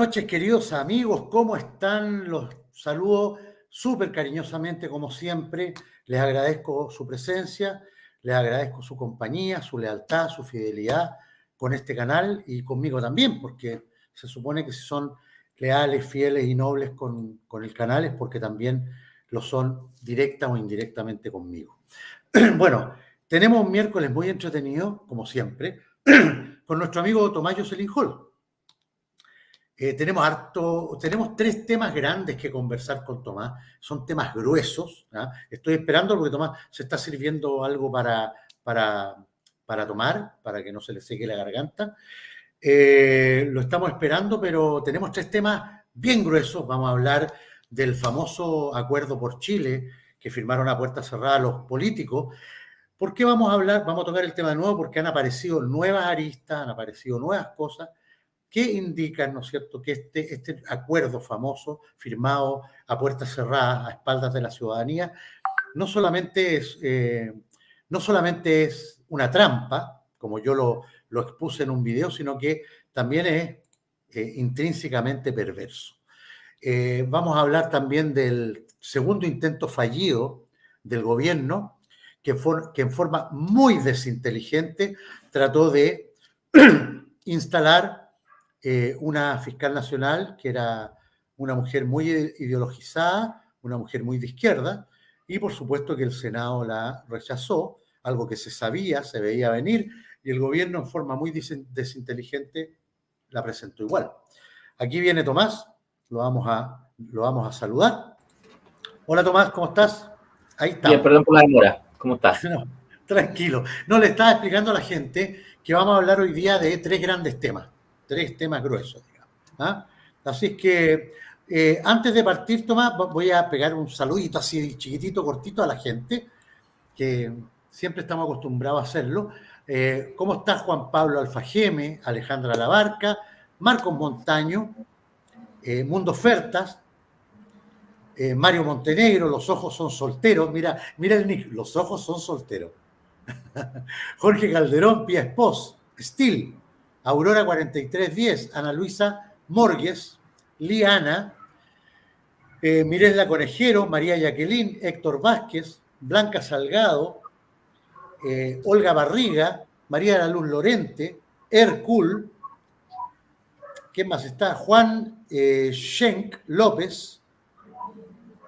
noches, queridos amigos, ¿cómo están? Los saludo súper cariñosamente, como siempre. Les agradezco su presencia, les agradezco su compañía, su lealtad, su fidelidad con este canal y conmigo también, porque se supone que si son leales, fieles y nobles con el canal es porque también lo son directa o indirectamente conmigo. Bueno, tenemos un miércoles muy entretenido, como siempre, con nuestro amigo Tomás Jocelyn Hall. Tenemos tres temas grandes que conversar con Tomás. Son temas gruesos. ¿Ah? Estoy esperando porque Tomás se está sirviendo algo para tomar, para que no se le seque la garganta. Lo estamos esperando, pero tenemos tres temas bien gruesos. Vamos a hablar del famoso acuerdo por Chile que firmaron a puerta cerrada los políticos. ¿Por qué vamos a hablar? Vamos a tocar el tema de nuevo porque han aparecido nuevas aristas, han aparecido nuevas cosas que indican, ¿no es cierto?, que este acuerdo famoso firmado a puertas cerradas, a espaldas de la ciudadanía, no solamente es una trampa, como yo lo expuse en un video, sino que también es intrínsecamente perverso. Vamos a hablar también del segundo intento fallido del gobierno, que en forma muy desinteligente trató de instalar una fiscal nacional que era una mujer muy ideologizada, una mujer muy de izquierda, y por supuesto que el Senado la rechazó, algo que se sabía, se veía venir, y el gobierno en forma muy desinteligente la presentó igual. Aquí viene Tomás, lo vamos a saludar. Hola Tomás, ¿cómo estás? Ahí estamos. Bien, perdón por la demora. ¿Cómo estás? No, tranquilo. No, le estaba explicando a la gente que vamos a hablar hoy día de tres grandes temas, tres temas gruesos, digamos. ¿Ah? Así es que antes de partir, Tomás, voy a pegar un saludito así chiquitito, cortito a la gente, que siempre estamos acostumbrados a hacerlo. ¿Cómo está Juan Pablo Alfajeme, Alejandra Labarca, Marcos Montaño, Mundo Ofertas, Mario Montenegro, Los Ojos Son Solteros, mira el nick, Los Ojos Son Solteros. Jorge Calderón, Pia Espos, Steel, Aurora 4310, Ana Luisa Morgues, Liana, Mirela Conejero, María Jacqueline, Héctor Vázquez, Blanca Salgado, Olga Barriga, María de la Luz Lorente, Hercul, ¿quién más está? Juan Schenk López,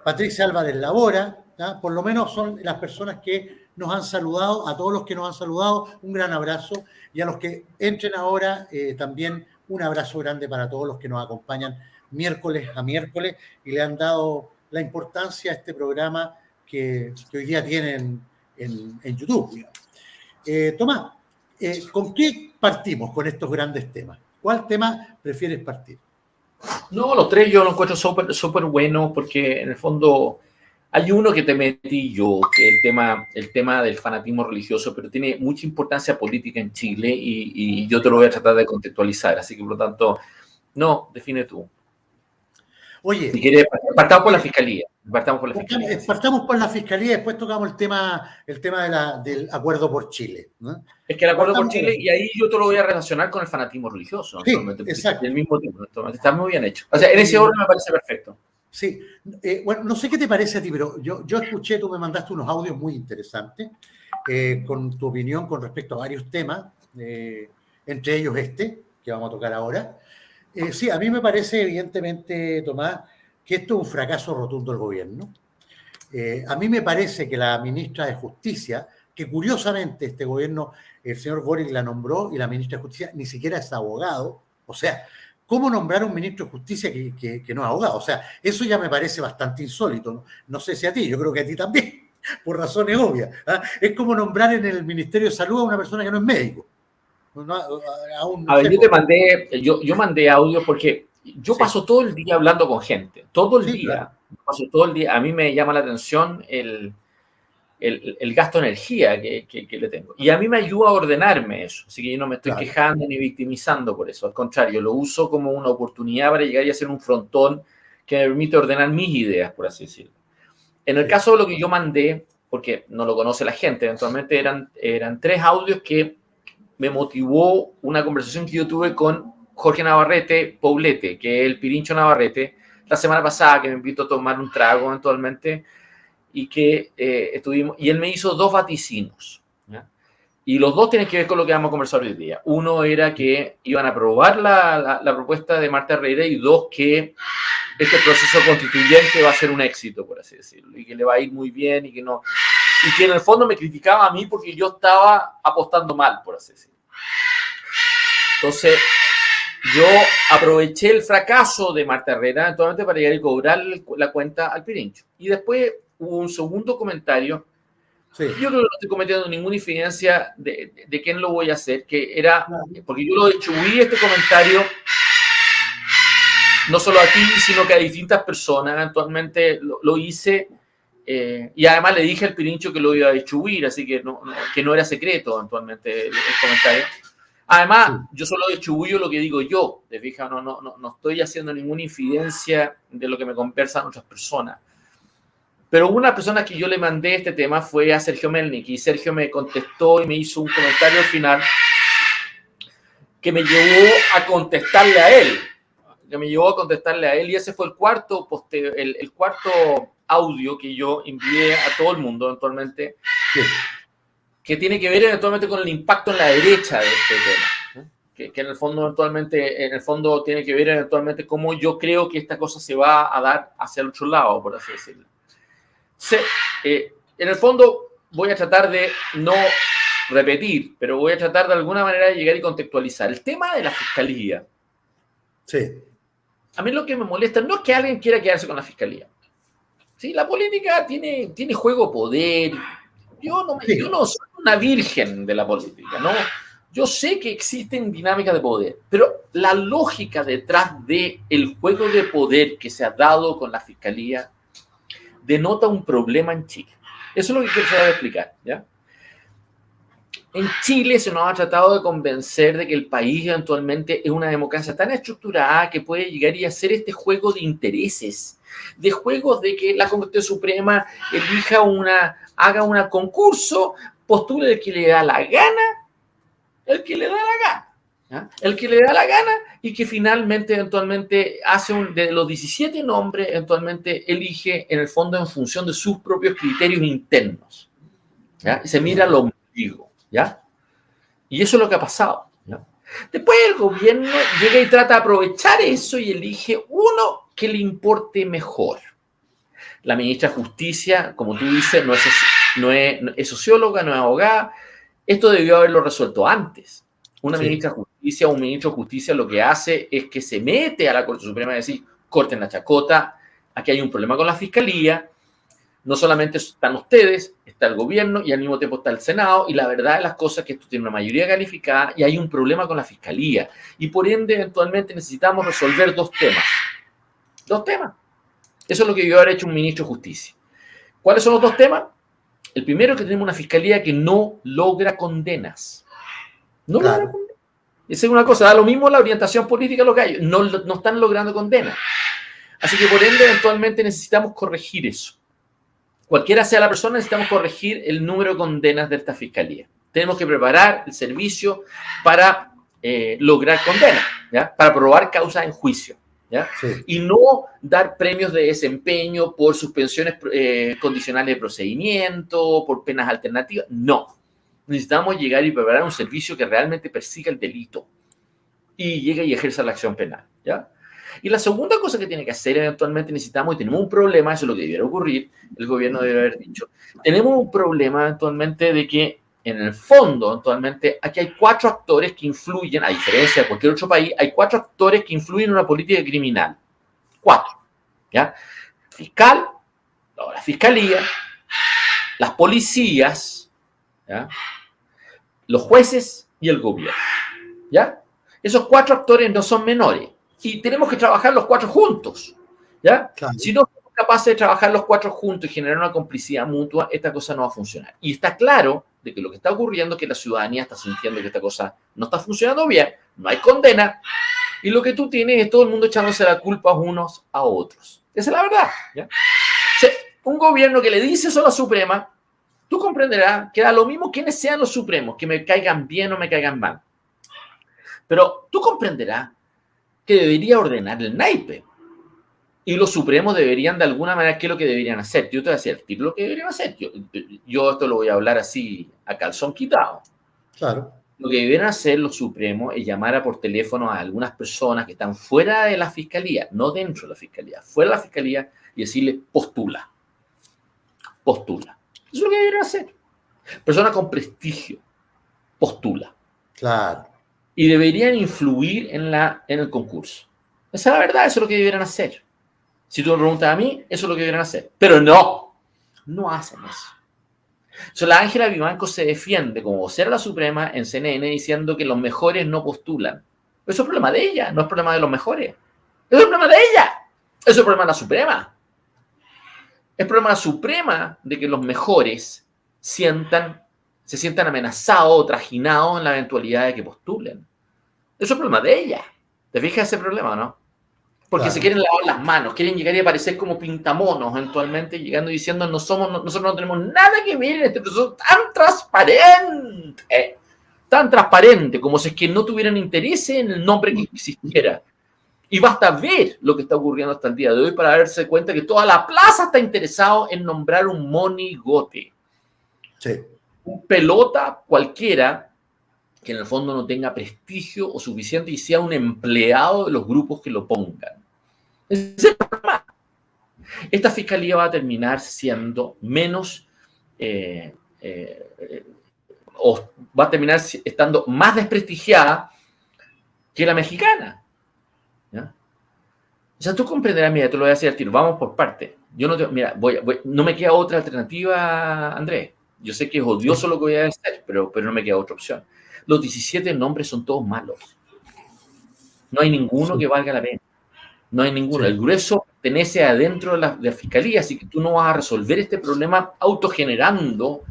Patricia Álvarez Labora, ¿tá? Por lo menos son las personas que nos han saludado, a todos los que nos han saludado, un gran abrazo, y a los que entren ahora también un abrazo grande para todos los que nos acompañan miércoles a miércoles y le han dado la importancia a este programa que hoy día tienen en YouTube. Tomás, ¿con qué partimos con estos grandes temas? ¿Cuál tema prefieres partir? No, los tres yo los encuentro súper buenos porque en el fondo hay uno que te metí yo, que es el tema del fanatismo religioso, pero tiene mucha importancia política en Chile y yo te lo voy a tratar de contextualizar, así que por lo tanto, no, define tú. Oye, si quieres, partamos por la fiscalía. Partamos por la fiscalía y después tocamos el tema del acuerdo por Chile, ¿no? Es que el acuerdo por Chile, y ahí yo te lo voy a relacionar con el fanatismo religioso. Sí, exacto. El mismo tipo, está muy bien hecho. O sea, en ese orden me parece perfecto. Sí, bueno, no sé qué te parece a ti, pero yo escuché, tú me mandaste unos audios muy interesantes con tu opinión con respecto a varios temas, entre ellos este, que vamos a tocar ahora. Sí, a mí me parece, evidentemente, Tomás, que esto es un fracaso rotundo del gobierno. A mí me parece que la ministra de Justicia, que curiosamente este gobierno, el señor Boric la nombró y la ministra de Justicia ni siquiera es abogado, o sea, ¿cómo nombrar a un ministro de Justicia que no es abogado? O sea, eso ya me parece bastante insólito. No sé si a ti, yo creo que a ti también, por razones obvias. ¿Ah? Es como nombrar en el Ministerio de Salud a una persona que no es médico. Yo mandé audio porque yo paso todo el día hablando con gente, todo el día, claro. Paso todo el día, a mí me llama la atención el gasto de energía que le tengo, y a mí me ayuda a ordenarme eso, así que yo no me estoy quejando ni victimizando por eso, al contrario, lo uso como una oportunidad para llegar y hacer un frontón que me permite ordenar mis ideas, por así decirlo. En el caso de lo que yo mandé, porque no lo conoce la gente, eventualmente eran tres audios que me motivó una conversación que yo tuve con Jorge Navarrete Poblete, que es el Pirincho Navarrete, la semana pasada, que me invitó a tomar un trago eventualmente, y que estuvimos, y él me hizo 2 vaticinos, ¿ya? Y los 2 tienen que ver con lo que vamos a conversar hoy día. Uno era que iban a aprobar la propuesta de Marta Herrera, y 2, que este proceso constituyente va a ser un éxito, por así decirlo, y que le va a ir muy bien, y que no, y que en el fondo me criticaba a mí porque yo estaba apostando mal, por así decirlo. Entonces, yo aproveché el fracaso de Marta Herrera eventualmente para llegar y cobrar la cuenta al Pirincho. Y después hubo un segundo comentario. Sí. Yo creo que no estoy cometiendo ninguna infidencia de quién lo voy a hacer, que era, porque yo lo distribuí este comentario no solo a ti, sino que a distintas personas. Eventualmente lo hice, y además le dije al Pirincho que lo iba a distribuir, así que no era secreto eventualmente el comentario. Además, sí, yo solo distribuyo lo que digo yo, ¿te fijas? No estoy haciendo ninguna infidencia de lo que me conversan otras personas. Pero una persona que yo le mandé este tema fue a Sergio Melnik, y Sergio me contestó y me hizo un comentario al final que me llevó a contestarle a él. Y ese fue el cuarto el cuarto audio que yo envié a todo el mundo eventualmente, que tiene que ver eventualmente con el impacto en la derecha de este tema, ¿no? Que en el fondo tiene que ver eventualmente cómo yo creo que esta cosa se va a dar hacia el otro lado, por así decirlo. En el fondo voy a tratar de no repetir, pero voy a tratar de alguna manera de llegar y contextualizar. El tema de la fiscalía. Sí. A mí lo que me molesta no es que alguien quiera quedarse con la fiscalía. ¿Sí? La política tiene juego poder. Yo no soy una virgen de la política, ¿no? Yo sé que existen dinámicas de poder, pero la lógica detrás del juego de poder que se ha dado con la fiscalía denota un problema en Chile. Eso es lo que quiero tratar de explicar, ¿ya? En Chile se nos ha tratado de convencer de que el país eventualmente es una democracia tan estructurada que puede llegar y hacer este juego de intereses, de juegos de que la Corte Suprema haga un concurso, postule el que le da la gana, ¿ya? El que le da la gana, y que finalmente eventualmente hace de los 17 nombres, eventualmente elige en el fondo en función de sus propios criterios internos, ¿ya? Y se mira al ombligo, ¿ya? Y eso es lo que ha pasado, ¿ya? Después el gobierno llega y trata de aprovechar eso y elige uno que le importe mejor. La ministra de Justicia, como tú dices, no es socióloga, no es abogada. Esto debió haberlo resuelto antes. Una ministra de Justicia o un ministro de Justicia lo que hace es que se mete a la Corte Suprema y decir, corten la chacota, aquí hay un problema con la Fiscalía. No solamente están ustedes, está el gobierno y al mismo tiempo está el Senado, y la verdad de las cosas es que esto tiene una mayoría calificada y hay un problema con la Fiscalía, y por ende eventualmente necesitamos resolver 2 temas. 2 temas. Eso es lo que debió haber hecho un ministro de Justicia. ¿Cuáles son los 2 temas? El primero es que tenemos una Fiscalía que no logra condenas. No logra condenas. Esa es una cosa, da lo mismo la orientación política lo que hay. No están logrando condenas. Así que por ende eventualmente necesitamos corregir eso. Cualquiera sea la persona, necesitamos corregir el número de condenas de esta fiscalía. Tenemos que preparar el servicio para lograr condenas, ¿ya? Para probar causas en juicio, ¿ya? Sí. Y no dar premios de desempeño por suspensiones condicionales de procedimiento, por penas alternativas. No. Necesitamos llegar y preparar un servicio que realmente persiga el delito y llegue y ejerza la acción penal, ¿ya? Y la segunda cosa que tiene que hacer eventualmente necesitamos, y tenemos un problema, eso es lo que debiera ocurrir, el gobierno debe haber dicho, tenemos un problema eventualmente de que en el fondo, eventualmente, aquí hay 4 actores que influyen, a diferencia de cualquier otro país, hay 4 actores que influyen en una política criminal. 4, ¿ya? Fiscal, la fiscalía, las policías, ¿ya? Los jueces y el gobierno, ¿ya? Esos 4 actores no son menores. Y tenemos que trabajar los 4 juntos, ¿ya? Claro. Si no somos capaces de trabajar los 4 juntos y generar una complicidad mutua, esta cosa no va a funcionar. Y está claro de que lo que está ocurriendo es que la ciudadanía está sintiendo que esta cosa no está funcionando bien, no hay condena, y lo que tú tienes es todo el mundo echándose la culpa unos a otros. Esa es la verdad, ¿ya? O sea, un gobierno que le dice eso a la Suprema, tú comprenderás que da lo mismo quienes sean los supremos, que me caigan bien o me caigan mal. Pero tú comprenderás que debería ordenar el naipe. Y los supremos deberían de alguna manera, ¿qué es lo que deberían hacer? Yo te voy a decir, ¿qué es lo que deberían hacer? Yo esto lo voy a hablar así a calzón quitado. Claro. Lo que deberían hacer los supremos es llamar por teléfono a algunas personas que están fuera de la fiscalía, no dentro de la fiscalía, fuera de la fiscalía, y decirle, postula. Postula. Eso es lo que deberían hacer. Personas con prestigio, postula. Claro. Y deberían influir en el concurso. Esa es la verdad, eso es lo que deberían hacer. Si tú me preguntas a mí, eso es lo que deberían hacer. Pero no hacen eso. La Ángela Vivanco se defiende como vocera de la Suprema en CNN diciendo que los mejores no postulan. Eso es problema de ella, no es problema de los mejores. Eso es problema de ella. Eso es problema de la Suprema. Es problema de la Suprema de que los mejores se sientan amenazados o trajinados en la eventualidad de que postulen. Eso es problema de ella. ¿Te fijas ese problema, no? Porque claro, se quieren lavar las manos, quieren llegar y aparecer como pintamonos, eventualmente llegando y diciendo nosotros no tenemos nada que ver en este proceso tan transparente, como si es que no tuvieran interés en el nombre que existiera. Y basta ver lo que está ocurriendo hasta el día de hoy para darse cuenta que toda la plaza está interesado en nombrar un monigote. Sí. Un pelota cualquiera que en el fondo no tenga prestigio o suficiente y sea un empleado de los grupos que lo pongan. Ese es el problema. Esta fiscalía va a terminar siendo menos o va a terminar estando más desprestigiada que la mexicana. ¿Ya? O sea, tú comprenderás, mira, te lo voy a decir al tiro, vamos por parte. Yo no me queda otra alternativa, Andrés. Yo sé que es odioso lo que voy a decir, pero no me queda otra opción. Los 17 nombres son todos malos. No hay ninguno que valga la pena. No hay ninguno. Sí. El grueso pertenece adentro de la fiscalía, así que tú no vas a resolver este problema autogenerando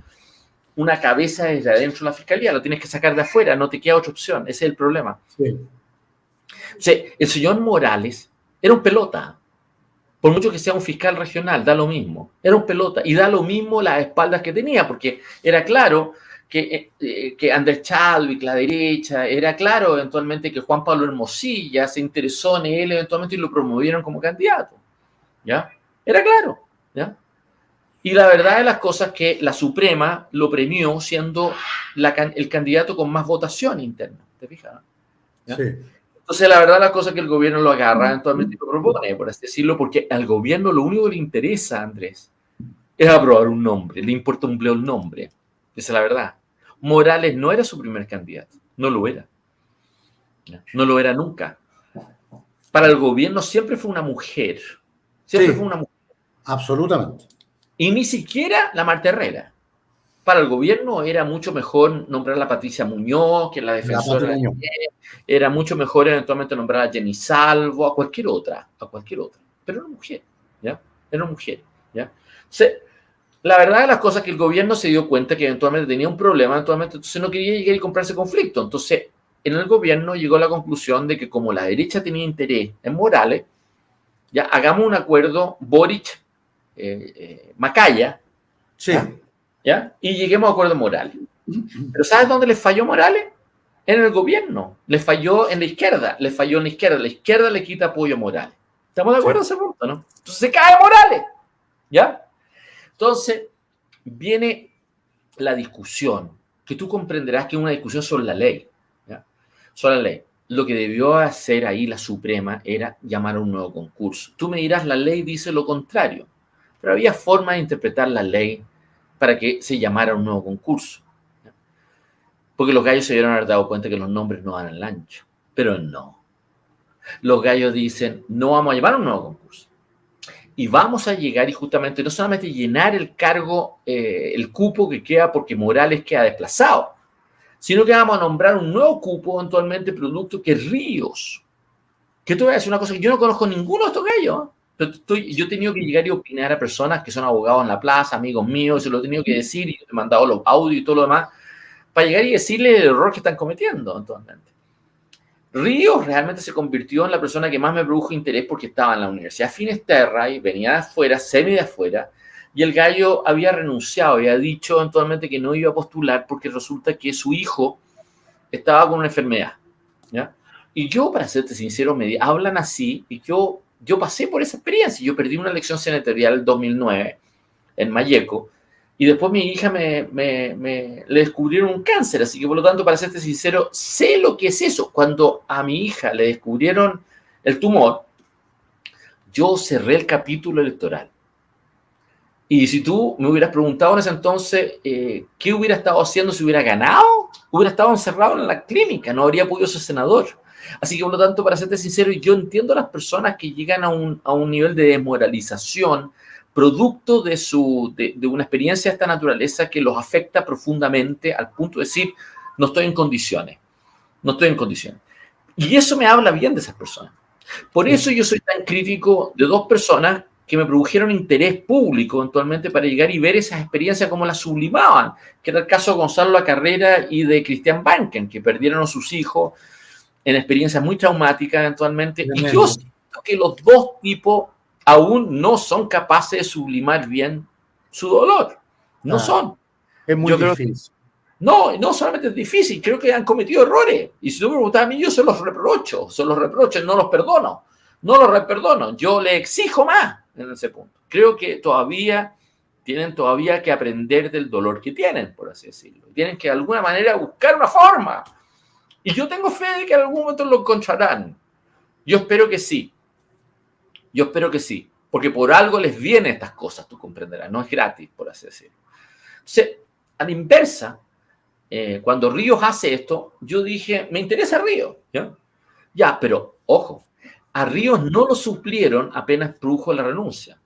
una cabeza desde adentro de la fiscalía. Lo tienes que sacar de afuera, no te queda otra opción. Ese es el problema. Sí. O sea, el señor Morales era un pelota. Por mucho que sea un fiscal regional, da lo mismo. Era un pelota y da lo mismo las espaldas que tenía, porque era claro que Andrés Chadwick, la derecha, era claro eventualmente que Juan Pablo Hermosilla se interesó en él eventualmente y lo promovieron como candidato. ¿Ya? Era claro. ¿Ya? Y la verdad de las cosas es que la Suprema lo premió siendo el candidato con más votación interna. ¿Te fijas? ¿Ya? Sí. Entonces, la verdad de las cosas es que el gobierno lo agarra eventualmente y lo propone, por así decirlo, porque al gobierno lo único que le interesa, Andrés, es aprobar un nombre. Le importa un bleo el nombre. Esa es la verdad. Morales no era su primer candidato. No lo era. No lo era nunca. Para el gobierno siempre fue una mujer. Siempre fue una mujer. Absolutamente. Y ni siquiera la Marta Herrera. Para el gobierno era mucho mejor nombrar a la Patricia Muñoz, que la defensora. Era mucho mejor eventualmente nombrar a Jenny Salvo, a cualquier otra. Pero era una mujer. ¿Ya? Era una mujer. ¿Ya? Entonces, la verdad de las cosas es que el gobierno se dio cuenta que eventualmente tenía un problema, entonces no quería llegar y comprarse conflicto. Entonces, en el gobierno llegó a la conclusión de que como la derecha tenía interés en Morales, ya hagamos un acuerdo Boric-Macaya, sí. ¿ya? Y lleguemos a acuerdo Morales. Pero ¿sabes dónde les falló Morales? En el gobierno. Les falló en la izquierda. Les falló en la izquierda. La izquierda le quita apoyo a Morales. ¿Estamos de acuerdo en ese punto, no? Entonces se cae Morales. ¿Ya? Entonces, viene la discusión, que tú comprenderás que es una discusión sobre la ley. ¿Ya? Sobre la ley. Lo que debió hacer ahí la Suprema era llamar a un nuevo concurso. Tú me dirás, la ley dice lo contrario, pero había forma de interpretar la ley para que se llamara un nuevo concurso. ¿Ya? Porque los gallos se dieron haber dado cuenta que los nombres no dan el ancho, pero no. Los gallos dicen, no vamos a llamar un nuevo concurso. Y vamos a llegar y justamente no solamente llenar el cargo, el cupo que queda porque Morales queda desplazado, sino que vamos a nombrar un nuevo cupo eventualmente producto que Ríos. Que te voy a decir una cosa, que yo no conozco ninguno de estos gallos, pero yo he tenido que llegar y opinar a personas que son abogados en la plaza, amigos míos, se lo he tenido que decir y he mandado los audios y todo lo demás, para llegar y decirles el error que están cometiendo eventualmente. Ríos realmente se convirtió en la persona que más me produjo interés porque estaba en la Universidad Finisterra y venía de afuera, semi de afuera, y el gallo había renunciado, había dicho eventualmente que no iba a postular porque resulta que su hijo estaba con una enfermedad, ¿ya? Y yo, para serte sincero, me hablan así, y yo pasé por esa experiencia. Yo perdí una elección senatorial en 2009 en Malleco, y después mi hija le descubrieron un cáncer, así que por lo tanto, para serte sincero, sé lo que es eso. Cuando a mi hija le descubrieron el tumor, yo cerré el capítulo electoral. Y si tú me hubieras preguntado en ese entonces qué hubiera estado haciendo si hubiera ganado, hubiera estado encerrado en la clínica, no habría podido ser senador. Así que, por lo tanto, para serte sincero, yo entiendo a las personas que llegan a un nivel de desmoralización producto de una experiencia de esta naturaleza que los afecta profundamente al punto de decir, no estoy en condiciones, no estoy en condiciones. Y eso me habla bien de esas personas. Por eso yo soy tan crítico de dos personas que me produjeron interés público eventualmente para llegar y ver esas experiencias como las sublimaban, que era el caso de Gonzalo La Carrera y de Christian Banken, que perdieron a sus hijos en experiencias muy traumáticas eventualmente. Tremendo. Y yo siento que los dos tipos aún no son capaces de sublimar bien su dolor. No son. Es muy difícil. No solamente es difícil, creo que han cometido errores. Y si tú me preguntas a mí, yo se los reprocho, no los perdono. No los perdono, yo le exijo más en ese punto. Creo que tienen que aprender del dolor que tienen, por así decirlo. Tienen que de alguna manera buscar una forma. Y yo tengo fe de que en algún momento lo encontrarán. Yo espero que sí. Porque por algo les vienen estas cosas, tú comprenderás. No es gratis, por así decirlo. Entonces, a la inversa, cuando Ríos hace esto, yo dije, me interesa Ríos. Ya, pero ojo, a Ríos no lo suplieron apenas produjo la renuncia,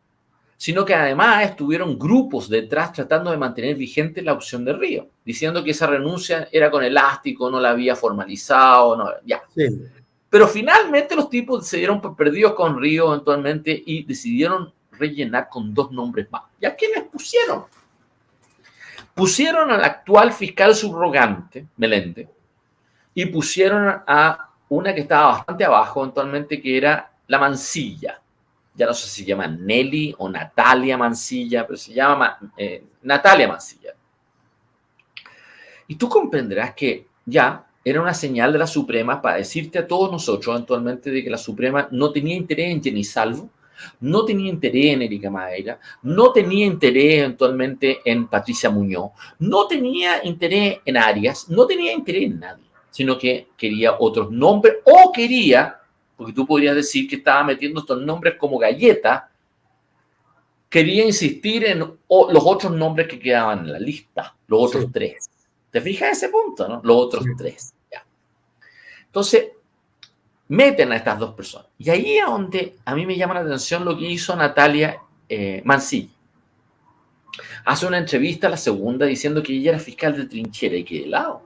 sino que además estuvieron grupos detrás tratando de mantener vigente la opción de Ríos, diciendo que esa renuncia era con elástico, no la había formalizado, ya. Sí. Pero finalmente los tipos se dieron por perdidos con Ríos eventualmente y decidieron rellenar con dos nombres más. ¿Y a quiénes pusieron? Pusieron al actual fiscal subrogante, Meléndez, y pusieron a una que estaba bastante abajo eventualmente, que era la Mansilla. Ya no sé si se llama Nelly o Natalia Mansilla, pero se llama Natalia Mansilla. Y tú comprenderás que ya era una señal de la Suprema para decirte a todos nosotros eventualmente de que la Suprema no tenía interés en Jenny Salvo, no tenía interés en Erika Madeira, no tenía interés eventualmente en Patricia Muñoz, no tenía interés en Arias, no tenía interés en nadie, sino que quería otros nombres o quería, porque tú podrías decir que estaba metiendo estos nombres como galleta, quería insistir en los otros nombres que quedaban en la lista, los otros tres. ¿Te fijas ese punto, no? Los otros tres. Ya. Entonces, meten a estas dos personas. Y ahí es donde a mí me llama la atención lo que hizo Natalia Mansilla. Hace una entrevista, la segunda, diciendo que ella era fiscal de trinchera y quedé helado.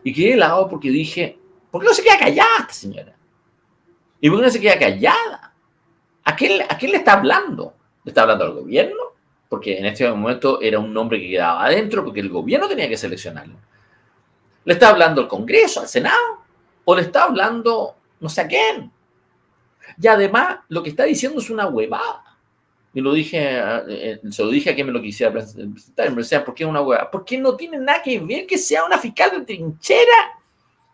Y quedé helado porque dije, ¿por qué no se queda callada esta señora? ¿Y por qué no se queda callada? ¿A quién le está hablando? ¿Le está hablando al gobierno? Porque en este momento era un nombre que quedaba adentro porque el gobierno tenía que seleccionarlo. ¿Le está hablando al Congreso, al Senado? ¿O le está hablando no sé a quién? Y además, lo que está diciendo es una huevada. Y se lo dije a quien me lo quisiera presentar. Me decía, ¿por qué es una huevada? Porque no tiene nada que ver que sea una fiscal de trinchera.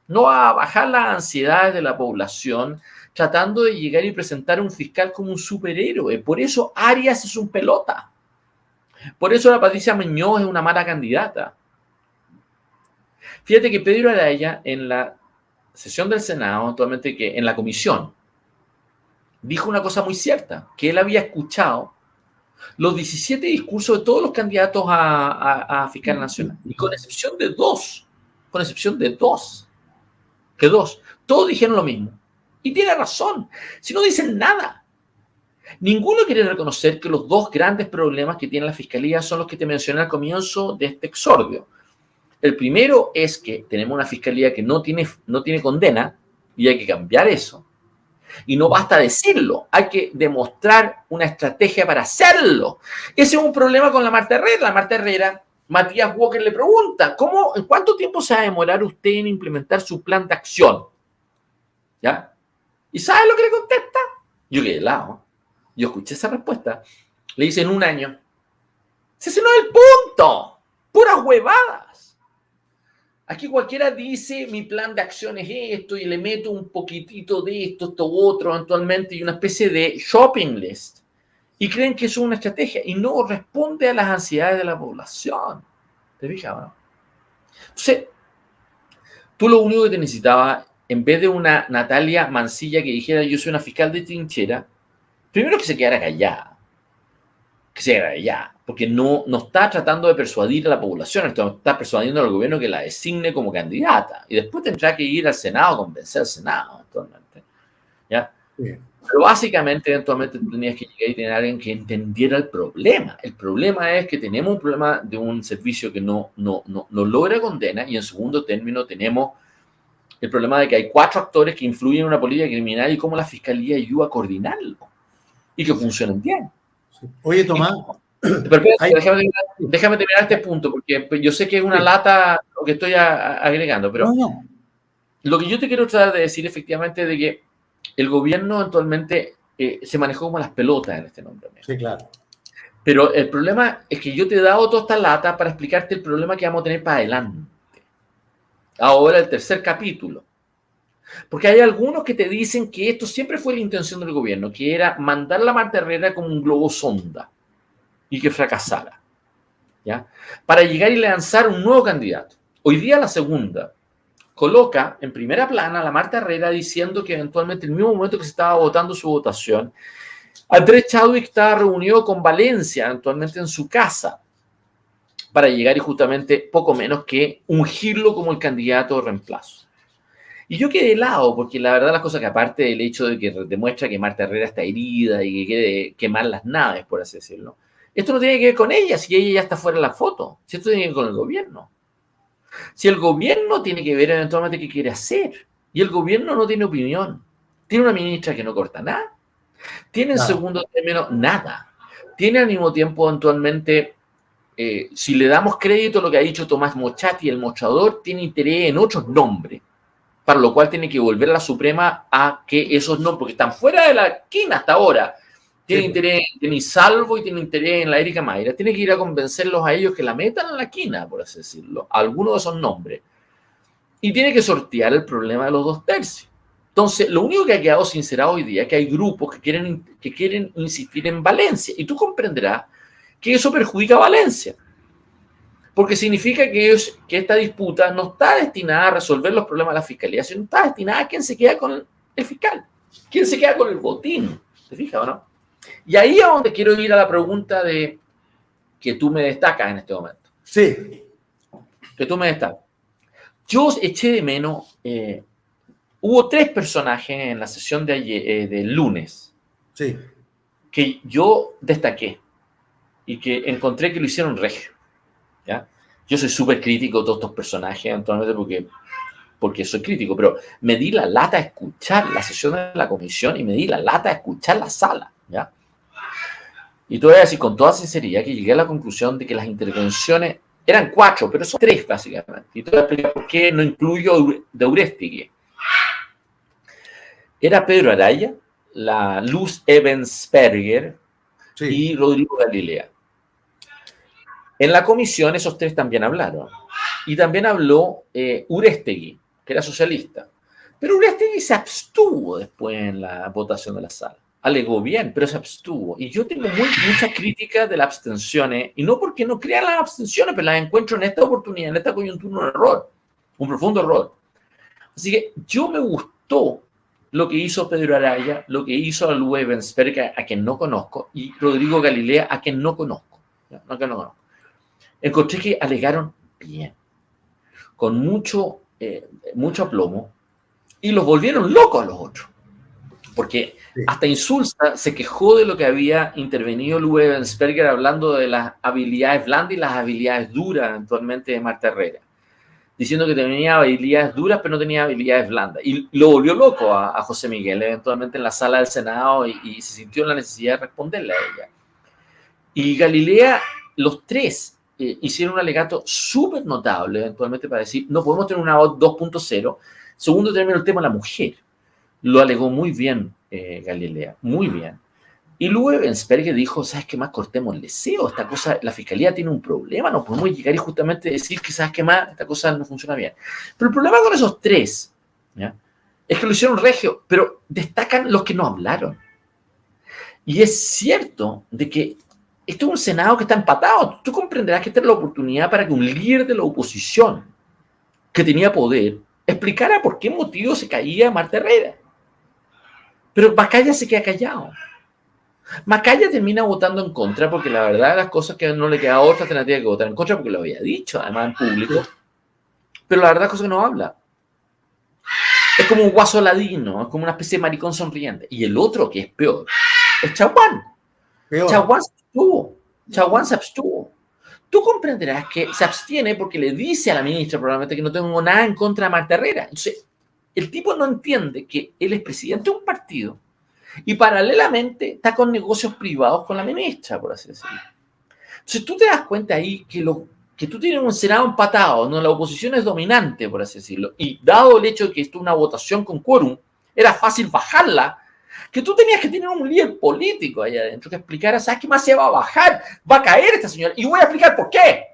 No va a bajar las ansiedades de la población tratando de llegar y presentar a un fiscal como un superhéroe. Por eso Arias es un pelota. Por eso la Patricia Muñoz es una mala candidata. Fíjate que Pedro Araya, en la sesión del Senado, actualmente que en la comisión, dijo una cosa muy cierta, que él había escuchado los 17 discursos de todos los candidatos a fiscal nacional, y con excepción de dos, todos dijeron lo mismo. Y tiene razón, si no dicen nada. Ninguno quiere reconocer que los dos grandes problemas que tiene la fiscalía son los que te mencioné al comienzo de este exordio. El primero es que tenemos una fiscalía que no tiene condena y hay que cambiar eso. Y no basta decirlo, hay que demostrar una estrategia para hacerlo. Ese es un problema con la Marta Herrera. La Marta Herrera, Matías Walker le pregunta, ¿en cuánto tiempo se va a demorar usted en implementar su plan de acción? ¿Ya? ¿Y sabe lo que le contesta? Yo quedé helado. Yo escuché esa respuesta. Le dice en un año. Ese no es el punto. Puras huevadas. Aquí cualquiera dice, mi plan de acción es esto, y le meto un poquitito de esto otro, eventualmente, y una especie de shopping list. Y creen que eso es una estrategia, y no responde a las ansiedades de la población. ¿Te fijas, no? Entonces, tú lo único que te necesitabas, en vez de una Natalia Mancilla que dijera, yo soy una fiscal de trinchera, primero que se quedara callada. Que se quedara callada. Porque no está tratando de persuadir a la población, está persuadiendo al gobierno que la designe como candidata. Y después tendrá que ir al Senado, convencer al Senado, actualmente. ¿Ya? Sí. Pero básicamente, eventualmente, tenías que llegar y tener a alguien que entendiera el problema. El problema es que tenemos un problema de un servicio que no logra condena, y en segundo término tenemos el problema de que hay 4 actores que influyen en una política criminal y cómo la fiscalía ayuda a coordinarlo y que funcionen bien. Oye, Tomás. Pero déjame terminar este punto, porque yo sé que es una lata lo que estoy agregando, pero lo que yo te quiero tratar de decir efectivamente es de que el gobierno actualmente se manejó como las pelotas en este nombramiento. Sí, claro. Pero el problema es que yo te he dado toda esta lata para explicarte el problema que vamos a tener para adelante. Ahora el tercer capítulo. Porque hay algunos que te dicen que esto siempre fue la intención del gobierno, que era mandar la Marta Herrera como un globo sonda y que fracasara, ¿ya? Para llegar y lanzar un nuevo candidato. Hoy día la segunda coloca en primera plana a la Marta Herrera diciendo que eventualmente en el mismo momento que se estaba votando su votación, Andrés Chadwick estaba reunido con Valencia eventualmente en su casa para llegar y justamente poco menos que ungirlo como el candidato de reemplazo. Y yo quedé helado, porque la verdad las cosas que aparte del hecho de que demuestra que Marta Herrera está herida y que quiere quemar las naves, por así decirlo, esto no tiene que ver con ella, si ella ya está fuera de la foto, si esto tiene que ver con el gobierno. Si el gobierno tiene que ver eventualmente qué quiere hacer, y el gobierno no tiene opinión, tiene una ministra que no corta nada, tiene en segundo término nada, tiene al mismo tiempo eventualmente, si le damos crédito a lo que ha dicho Tomás Mochati, el mostrador tiene interés en otros nombres, para lo cual tiene que volver a la Suprema a que esos no, porque están fuera de la esquina hasta ahora. Tiene interés en Denis Salvo y tiene interés en la Erika Mayra. Tiene que ir a convencerlos a ellos que la metan en la esquina, por así decirlo, a alguno de esos nombres. Y tiene que sortear el problema de los 2/3. Entonces, lo único que ha quedado sincerado hoy día es que hay grupos que quieren insistir en Valencia. Y tú comprenderás que eso perjudica a Valencia. Porque significa que esta disputa no está destinada a resolver los problemas de la fiscalía, sino está destinada a quién se queda con el fiscal, quién se queda con el botín. ¿Te fijas o no? Y ahí es donde quiero ir a la pregunta de que tú me destacas en este momento. Sí. Que tú me destacas. Yo eché de menos, hubo 3 personajes en la sesión de ayer, del lunes, sí, que yo destaqué y que encontré que lo hicieron regio. ¿Ya? Yo soy súper crítico de todos estos personajes, eventualmente porque soy crítico, pero me di la lata a escuchar la sesión de la comisión y me di la lata a escuchar la sala, ¿ya? Y te voy a decir con toda sinceridad que llegué a la conclusión de que las intervenciones eran 4, pero son 3 básicamente. Y te voy a explicar por qué no incluyo de Uresti. Era Pedro Araya, la Luz Evans-Sperger y Rodrigo Galilea. En la comisión esos 3 también hablaron. Y también habló Uresti, que era socialista. Pero Uresti se abstuvo después en la votación de la sala. Alegó bien, pero se abstuvo. Y yo tengo muchas críticas de las abstenciones, y no porque no crean las abstenciones, pero las encuentro en esta oportunidad, en esta coyuntura, un error, un profundo error. Así que yo me gustó lo que hizo Pedro Araya, lo que hizo Luz Evans-Sperger, a quien no conozco, y Rodrigo Galilea, a quien no conozco. Encontré que alegaron bien, con mucho aplomo, y los volvieron locos a los otros. Porque hasta Insulza se quejó de lo que había intervenido Luz Evans-Sperger hablando de las habilidades blandas y las habilidades duras eventualmente de Marta Herrera, diciendo que tenía habilidades duras pero no tenía habilidades blandas. Y lo volvió loco a José Miguel eventualmente en la sala del Senado y se sintió la necesidad de responderle a ella. Y Galilea, los 3 hicieron un alegato súper notable eventualmente para decir, no podemos tener una 2.0. Segundo término, el tema de la mujer. Lo alegó muy bien Galilea, muy bien. Y luego Bensberger dijo, ¿sabes qué más? Cortemos el deseo, esta cosa, la fiscalía tiene un problema, no podemos llegar y justamente decir que, ¿sabes qué más? Esta cosa no funciona bien. Pero el problema con esos tres, ¿ya? Es que lo hicieron regio, pero destacan los que no hablaron. Y es cierto de que esto es un Senado que está empatado. Tú comprenderás que esta es la oportunidad para que un líder de la oposición que tenía poder explicara por qué motivo se caía Marta Herrera. Pero Macaya se queda callado. Macaya termina votando en contra porque la verdad las cosas que no le queda otra alternativa que votar en contra porque lo había dicho además en público. Pero la verdad es que no habla. Es como un guaso ladino, es como una especie de maricón sonriente. Y el otro, que es peor, es Chaguán. Chaguán se abstuvo. Chaguán se abstuvo. Tú comprenderás que se abstiene porque le dice a la ministra probablemente que no tengo nada en contra de Marta Herrera. Entonces, el tipo no entiende que él es presidente de un partido y paralelamente está con negocios privados con la ministra, por así decirlo. Entonces tú te das cuenta ahí que tú tienes un Senado empatado, ¿no? La oposición es dominante, por así decirlo, y dado el hecho de que esto es una votación con quórum, era fácil bajarla, que tú tenías que tener un líder político ahí adentro que explicara, ¿sabes qué más se va a bajar? Va a caer esta señora, y voy a explicar por qué.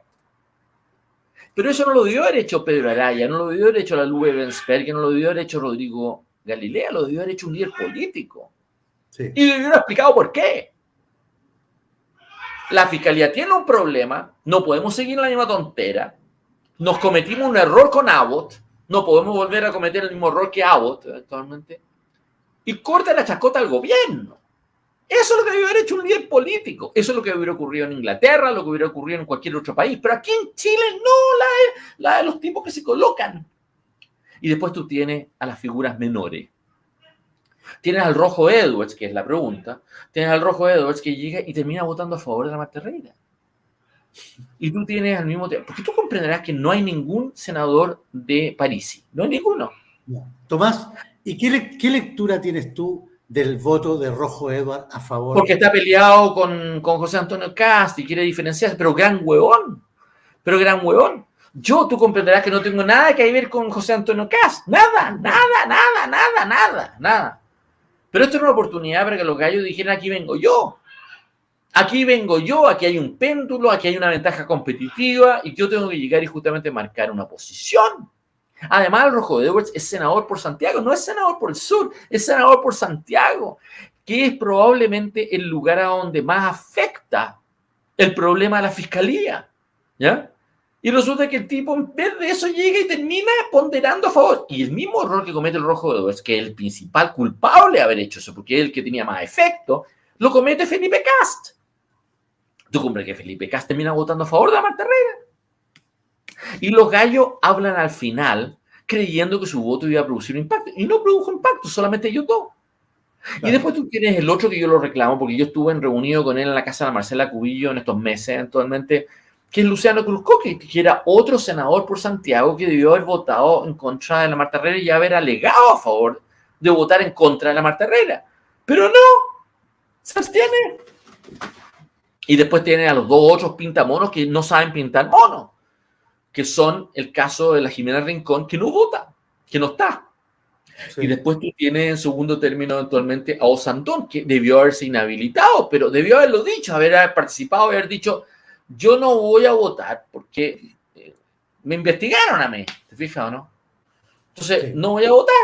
Pero eso no lo debió haber hecho Pedro Araya, no lo debió haber hecho la Lube Bensberger, no lo debió haber hecho Rodrigo Galilea, lo debió haber hecho un líder político. Sí. Y debió haber explicado por qué. La fiscalía tiene un problema, no podemos seguir la misma tontera, nos cometimos un error con Abbott, no podemos volver a cometer el mismo error que Abbott actualmente, y corta la chacota al gobierno. Eso es lo que debió haber hecho un líder político. Eso es lo que hubiera ocurrido en Inglaterra, lo que hubiera ocurrido en cualquier otro país. Pero aquí en Chile no, la de los tipos que se colocan. Y después tú tienes a las figuras menores. Tienes al Rojo Edwards, que es la pregunta. Tienes al Rojo Edwards que llega y termina votando a favor de la Marta Herrera. Y tú tienes al mismo tiempo. Porque tú comprenderás que no hay ningún senador de Parisi. No hay ninguno. Tomás, ¿y qué lectura tienes tú del voto de Rojo Edwards a favor? Porque está peleado con José Antonio Cast y quiere diferenciarse, pero gran huevón. Tú comprenderás que no tengo nada que ver con José Antonio Cast. Nada. Pero esto era una oportunidad para que los gallos dijeran, aquí vengo yo, aquí hay un péndulo, aquí hay una ventaja competitiva y yo tengo que llegar y justamente marcar una posición. Además, el Rojo Edwards es senador por Santiago, no es senador por el sur, es senador por Santiago, que es probablemente el lugar a donde más afecta el problema de la fiscalía, ¿ya? Y resulta que el tipo, en vez de eso, llega y termina ponderando a favor. Y el mismo error que comete el Rojo Edwards, que es el principal culpable de haber hecho eso, porque es el que tenía más efecto, lo comete Felipe Cast. Tú comprendes que Felipe Cast termina votando a favor de Marta Herrera. Y los gallos hablan al final creyendo que su voto iba a producir un impacto. Y no produjo impacto, solamente ellos dos. Claro. Y después tú tienes el otro que yo lo reclamo, porque yo estuve reunido con él en la casa de Marcela Cubillo en estos meses, actualmente, que es Luciano Cruzco, que era otro senador por Santiago que debió haber votado en contra de la Marta Herrera y haber alegado a favor de votar en contra de la Marta Herrera. Pero no, se abstiene. Y después tienen a los dos otros pintamonos que no saben pintar monos, que son el caso de la Jimena Rincón, que no vota, que no está. Sí. Y después tú tienes en segundo término actualmente a Osandón, que debió haberse inhabilitado, pero debió haberlo dicho, haber participado, haber dicho, yo no voy a votar porque me investigaron a mí, ¿te fijas o no? Entonces, sí, no voy a votar.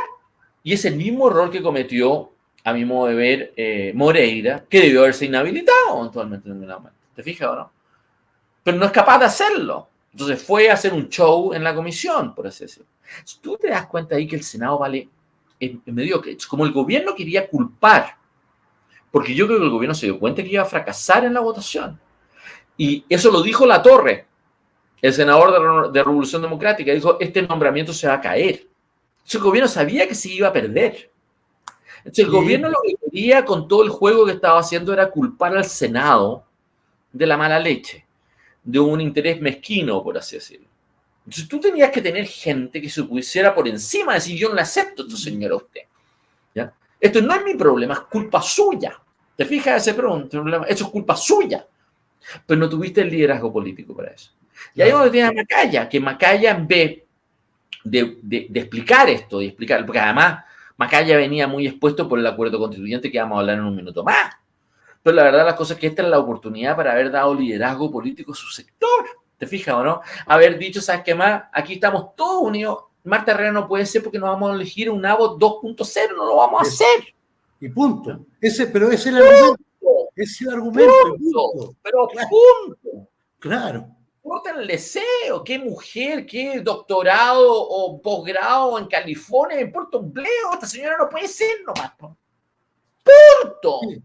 Y es el mismo error que cometió, a mi modo de ver, Moreira, que debió haberse inhabilitado eventualmente, ¿te fijas o no? Pero no es capaz de hacerlo. Entonces fue a hacer un show en la comisión, por así decirlo. Tú te das cuenta ahí que el Senado vale en mediocre. Como el gobierno quería culpar, porque yo creo que el gobierno se dio cuenta que iba a fracasar en la votación. Y eso lo dijo Latorre, el senador de Revolución Democrática. Dijo, este nombramiento se va a caer. Entonces el gobierno sabía que se iba a perder. Entonces el gobierno lo que quería con todo el juego que estaba haciendo era culpar al Senado de la mala leche, de un interés mezquino, por así decirlo. Entonces tú tenías que tener gente que se pusiera por encima, decir, yo no le acepto esto, señora, usted. ¿Ya? Esto no es mi problema, es culpa suya. ¿Te fijas ese problema? Eso es culpa suya. Pero no tuviste el liderazgo político para eso. Y ahí es donde tienes a Macaya, que Macaya, en vez de explicar esto, de explicar, porque además Macaya venía muy expuesto por el acuerdo constituyente que vamos a hablar en un minuto más. Pero la verdad las cosas es que esta es la oportunidad para haber dado liderazgo político a su sector. ¿Te fijas o no? Haber dicho, ¿sabes qué más? Aquí estamos todos unidos. Marta Herrera no puede ser porque nos vamos a elegir un Abbott 2.0, no lo vamos a hacer. Y punto. Pero ese es el argumento. Ese es el argumento. Punto. Pero claro. Punto. Claro. Voten el deseo, qué mujer, qué doctorado o posgrado en California, me importa un bleo, esta señora no puede ser nomás. Punto. Sí.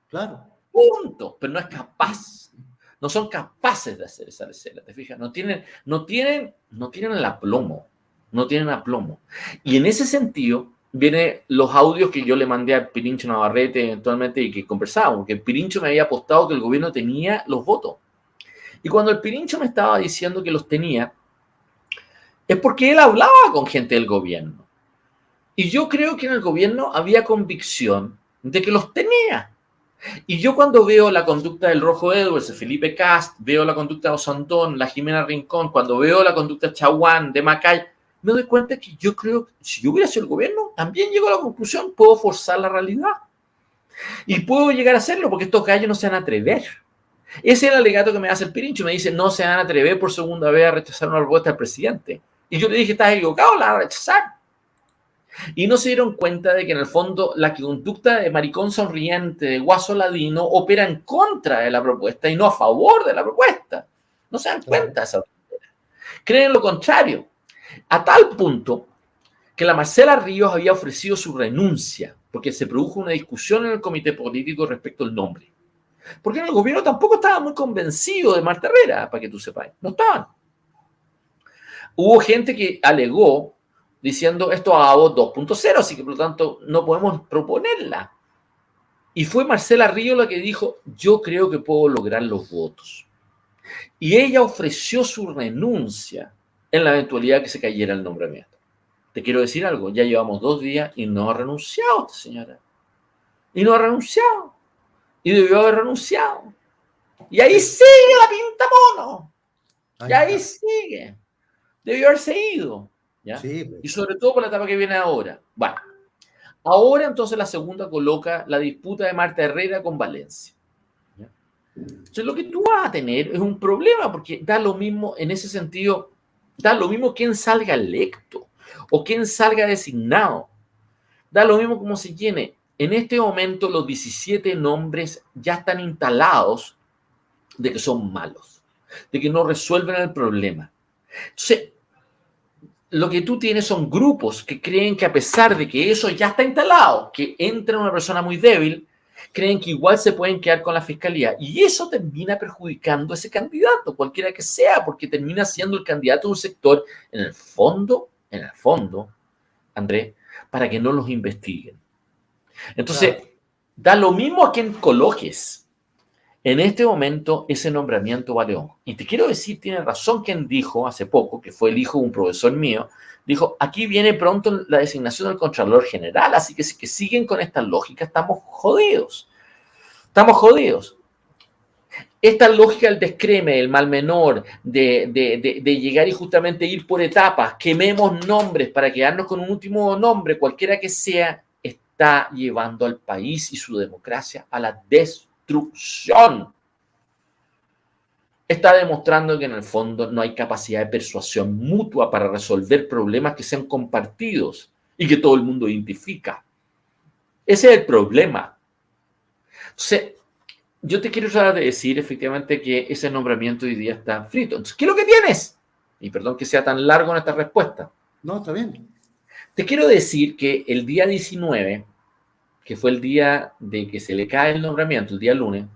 Claro. Punto. Pero no es capaz. No son capaces de hacer esa escena, ¿te fijas? No tienen el aplomo. No tienen aplomo. Y en ese sentido, vienen los audios que yo le mandé a Pirincho Navarrete eventualmente y que conversábamos, porque Pirincho me había apostado que el gobierno tenía los votos. Y cuando el Pirincho me estaba diciendo que los tenía, es porque él hablaba con gente del gobierno. Y yo creo que en el gobierno había convicción de que los tenía. Y yo cuando veo la conducta del Rojo Edwards, de Felipe Cast, veo la conducta de Osandón, la Jimena Rincón, cuando veo la conducta de Chaguán, de Macay, me doy cuenta que yo creo que si yo hubiera sido el gobierno, también llego a la conclusión, puedo forzar la realidad. Y puedo llegar a hacerlo porque estos gallos no se van a atrever. Ese es el alegato que me hace el Pirincho. Me dice, no se van a atrever por segunda vez a rechazar una propuesta del presidente. Y yo le dije, estás equivocado, la van a rechazar. Y no se dieron cuenta de que en el fondo la conducta de maricón sonriente, de guaso ladino, opera en contra de la propuesta y no a favor de la propuesta. No se dan cuenta de esa manera. Creen lo contrario. A tal punto que la Marcela Ríos había ofrecido su renuncia porque se produjo una discusión en el comité político respecto al nombre. Porque en el gobierno tampoco estaba muy convencido de Marta Herrera, para que tú sepas. No estaban. Hubo gente que alegó diciendo esto a Abbott 2.0, así que por lo tanto no podemos proponerla. Y fue Marcela Ríos la que dijo, yo creo que puedo lograr los votos. Y ella ofreció su renuncia en la eventualidad que se cayera el nombramiento. Te quiero decir algo, ya llevamos 2 días y no ha renunciado esta señora. Y no ha renunciado. Y debió haber renunciado. Y ahí sigue la pinta mono. Y ahí sigue. Debió haberse ido. ¿Ya? Sí, pues. Y sobre todo por la etapa que viene ahora. Bueno, ahora entonces la segunda coloca la disputa de Marta Herrera con Valencia. ¿Ya? Entonces lo que tú vas a tener es un problema porque da lo mismo en ese sentido, da lo mismo quién salga electo o quién salga designado. Da lo mismo como se llene. En este momento los 17 nombres ya están instalados de que son malos, de que no resuelven el problema. Entonces, lo que tú tienes son grupos que creen que a pesar de que eso ya está instalado, que entra una persona muy débil, creen que igual se pueden quedar con la fiscalía. Y eso termina perjudicando a ese candidato, cualquiera que sea, porque termina siendo el candidato de un sector, en el fondo, Andrés, para que no los investiguen. Entonces, da lo mismo a quien coloques. En este momento, ese nombramiento vale hongo. Y te quiero decir, tiene razón quien dijo hace poco, que fue el hijo de un profesor mío, dijo, aquí viene pronto la designación del Contralor General, así que si que siguen con esta lógica, estamos jodidos. Estamos jodidos. Esta lógica del descreme, el mal menor, de llegar y justamente ir por etapas, quememos nombres para quedarnos con un último nombre, cualquiera que sea, está llevando al país y su democracia a la destrucción. Está demostrando que en el fondo no hay capacidad de persuasión mutua para resolver problemas que sean compartidos y que todo el mundo identifica. Ese es el problema. Entonces, yo te quiero tratar de decir efectivamente que ese nombramiento hoy día está frito. Entonces, ¿qué es lo que tienes? Y perdón que sea tan largo en esta respuesta. No, está bien. Te quiero decir que el día 19, que fue el día de que se le cae el nombramiento, el día lunes,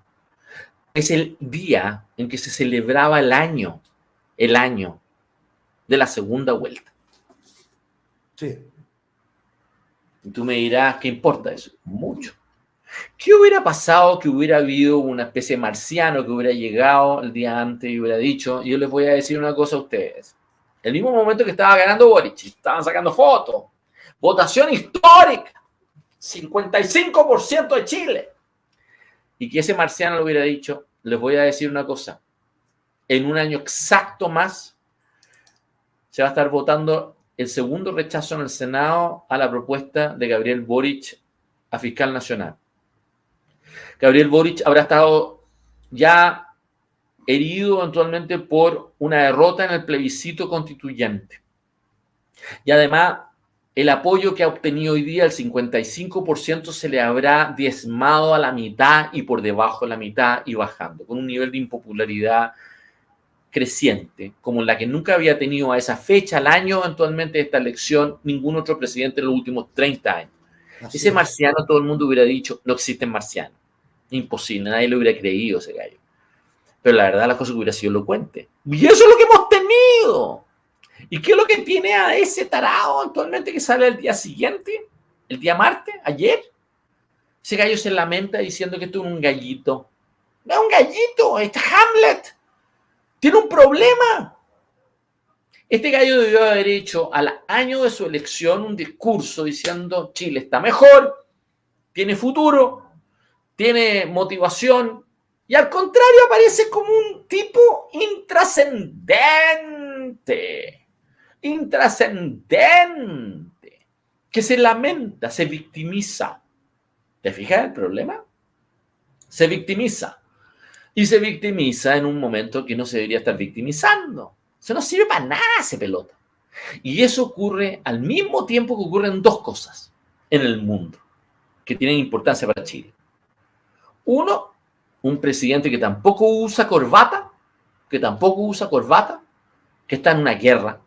es el día en que se celebraba el año de la segunda vuelta. Sí. Y tú me dirás, ¿qué importa eso? Mucho. ¿Qué hubiera pasado que hubiera habido una especie de marciano que hubiera llegado el día antes y hubiera dicho, yo les voy a decir una cosa a ustedes? El mismo momento que estaba ganando Boric, estaban sacando fotos, votación histórica, 55% de Chile. Y que ese marciano le hubiera dicho, les voy a decir una cosa, en un año exacto más se va a estar votando el segundo rechazo en el Senado a la propuesta de Gabriel Boric a fiscal nacional. Gabriel Boric habrá estado ya herido eventualmente por una derrota en el plebiscito constituyente. Y además, el apoyo que ha obtenido hoy día, el 55%, se le habrá diezmado a la mitad y por debajo de la mitad y bajando, con un nivel de impopularidad creciente, como la que nunca había tenido a esa fecha, al año eventualmente de esta elección, ningún otro presidente en los últimos 30 años. Así Ese es. marciano, todo el mundo hubiera dicho, no existen marcianos. Imposible, nadie lo hubiera creído ese gallo. Pero la verdad, las cosas que hubiera sido elocuente. Y eso es lo que hemos tenido. ¿Y qué es lo que tiene a ese tarado actualmente que sale el día siguiente? El día martes, ayer. Ese gallo se lamenta diciendo que esto es un gallito. No es un gallito, es Hamlet. Tiene un problema. Este gallo debió haber hecho al año de su elección un discurso diciendo Chile está mejor, tiene futuro, tiene motivación, y al contrario aparece como un tipo intrascendente, que se lamenta, se victimiza. ¿Te fijas el problema? Se victimiza. Y se victimiza en un momento que no se debería estar victimizando. Eso no sirve para nada, ese pelota. Y eso ocurre al mismo tiempo que ocurren dos cosas en el mundo que tienen importancia para Chile. Uno, un presidente que tampoco usa corbata, que está en una guerra,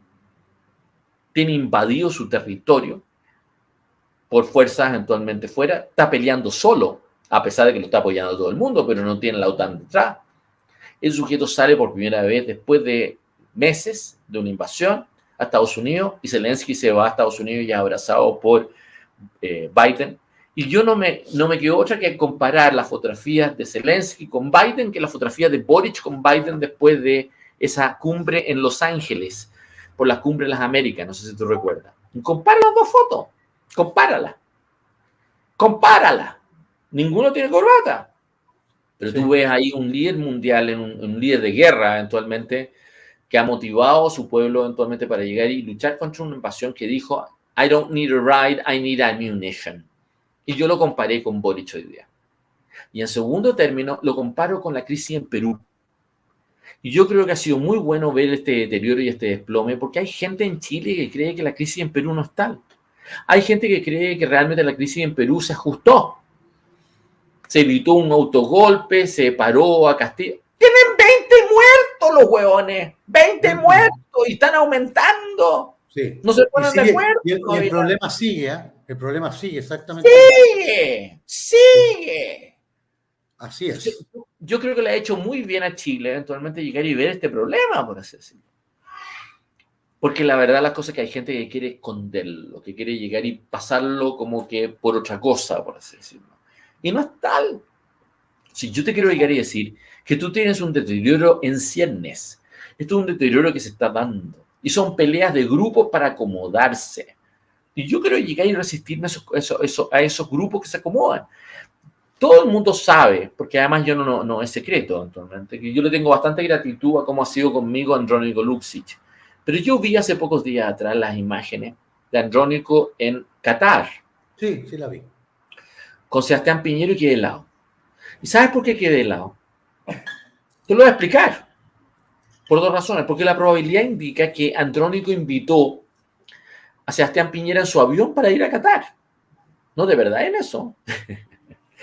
tiene invadido su territorio por fuerzas eventualmente fuera, está peleando solo, a pesar de que lo está apoyando todo el mundo, pero no tiene la OTAN detrás. El sujeto sale por primera vez después de meses de una invasión a Estados Unidos, y Zelensky se va a Estados Unidos ya abrazado por Biden. Y yo no me quedo otra que comparar las fotografías de Zelensky con Biden que las fotografías de Boric con Biden después de esa cumbre en Los Ángeles, por la cumbre de las Américas, no sé si tú recuerdas. Y compara las dos fotos, compárala. Ninguno tiene corbata. Pero tú ves ahí un líder mundial, un líder de guerra eventualmente, que ha motivado a su pueblo eventualmente para llegar y luchar contra una invasión que dijo, I don't need a ride, I need ammunition. Y yo lo comparé con Boric hoy día. Y en segundo término, lo comparo con la crisis en Perú. Y yo creo que ha sido muy bueno ver este deterioro y este desplome, porque hay gente en Chile que cree que la crisis en Perú no es tal. Hay gente que cree que realmente la crisis en Perú se ajustó. Se evitó un autogolpe, se paró a Castillo. Tienen 20 muertos los huevones, 20 muertos y están aumentando. Sí. No se ponen de acuerdo. Y el problema sigue, ¿eh? El problema sigue exactamente. Sigue. Así es. Yo creo que le ha hecho muy bien a Chile eventualmente llegar y ver este problema, por así decirlo. Porque la verdad las cosas es que hay gente que quiere esconderlo, que quiere llegar y pasarlo como que por otra cosa, por así decirlo. Y no es tal. Si yo te quiero llegar y decir que tú tienes un deterioro en ciernes, esto es un deterioro que se está dando. Y son peleas de grupos para acomodarse. Y yo quiero llegar y resistirme a esos grupos que se acomodan. Todo el mundo sabe, porque además yo no es secreto, actualmente, que yo le tengo bastante gratitud a cómo ha sido conmigo Andrónico Luksic. Pero yo vi hace pocos días atrás las imágenes de Andrónico en Qatar. Sí, la vi. Con Sebastián Piñera y quedé helado. ¿Y sabes por qué quedé helado? Te lo voy a explicar. Por dos razones. Porque la probabilidad indica que Andrónico invitó a Sebastián Piñera en su avión para ir a Qatar. No, de verdad en eso.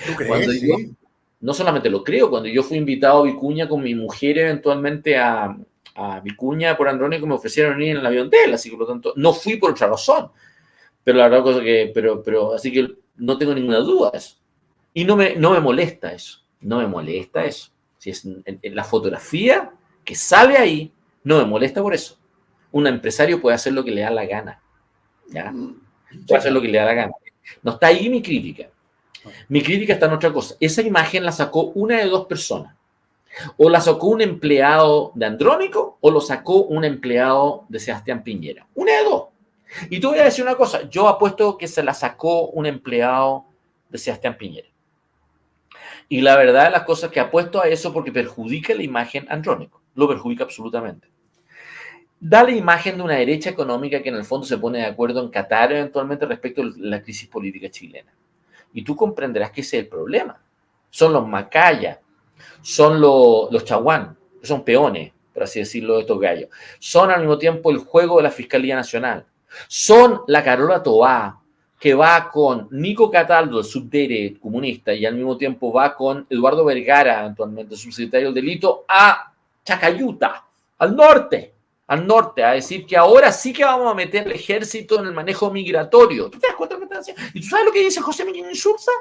¿Tú crees? Sí. No solamente lo creo, cuando yo fui invitado a Vicuña con mi mujer eventualmente a Vicuña por Andrónico, me ofrecieron ir en el avión de él, así que por lo tanto no fui por otra razón. Pero la verdad cosa que, pero así que no tengo ninguna duda de eso. Y no me molesta eso. No me molesta eso. Si es en la fotografía que sale ahí, no me molesta por eso. Un empresario puede hacer lo que le da la gana. ¿Ya? Puede hacer lo que le da la gana. No está ahí mi crítica. Mi crítica está en otra cosa. Esa imagen la sacó una de dos personas. O la sacó un empleado de Andrónico o lo sacó un empleado de Sebastián Piñera. Una de dos. Y te voy a decir una cosa. Yo apuesto que se la sacó un empleado de Sebastián Piñera. Y la verdad de las cosas que apuesto a eso porque perjudica la imagen Andrónico. Lo perjudica absolutamente. Da la imagen de una derecha económica que en el fondo se pone de acuerdo en Qatar eventualmente respecto a la crisis política chilena. Y tú comprenderás que ese es el problema. son los Macaya, son los Chaguán, que son peones, por así decirlo, de estos gallos. Son al mismo tiempo el juego de la Fiscalía Nacional. Son la Carola Toá, que va con Nico Cataldo, el subdere comunista, y al mismo tiempo va con Eduardo Vergara, actualmente subsecretario del delito, a Chacayuta, al norte, a decir que ahora sí que vamos a meter el ejército en el manejo migratorio. ¿Tú te das cuenta de lo que están haciendo? ¿Y tú sabes lo que dice José Miguel Insulza?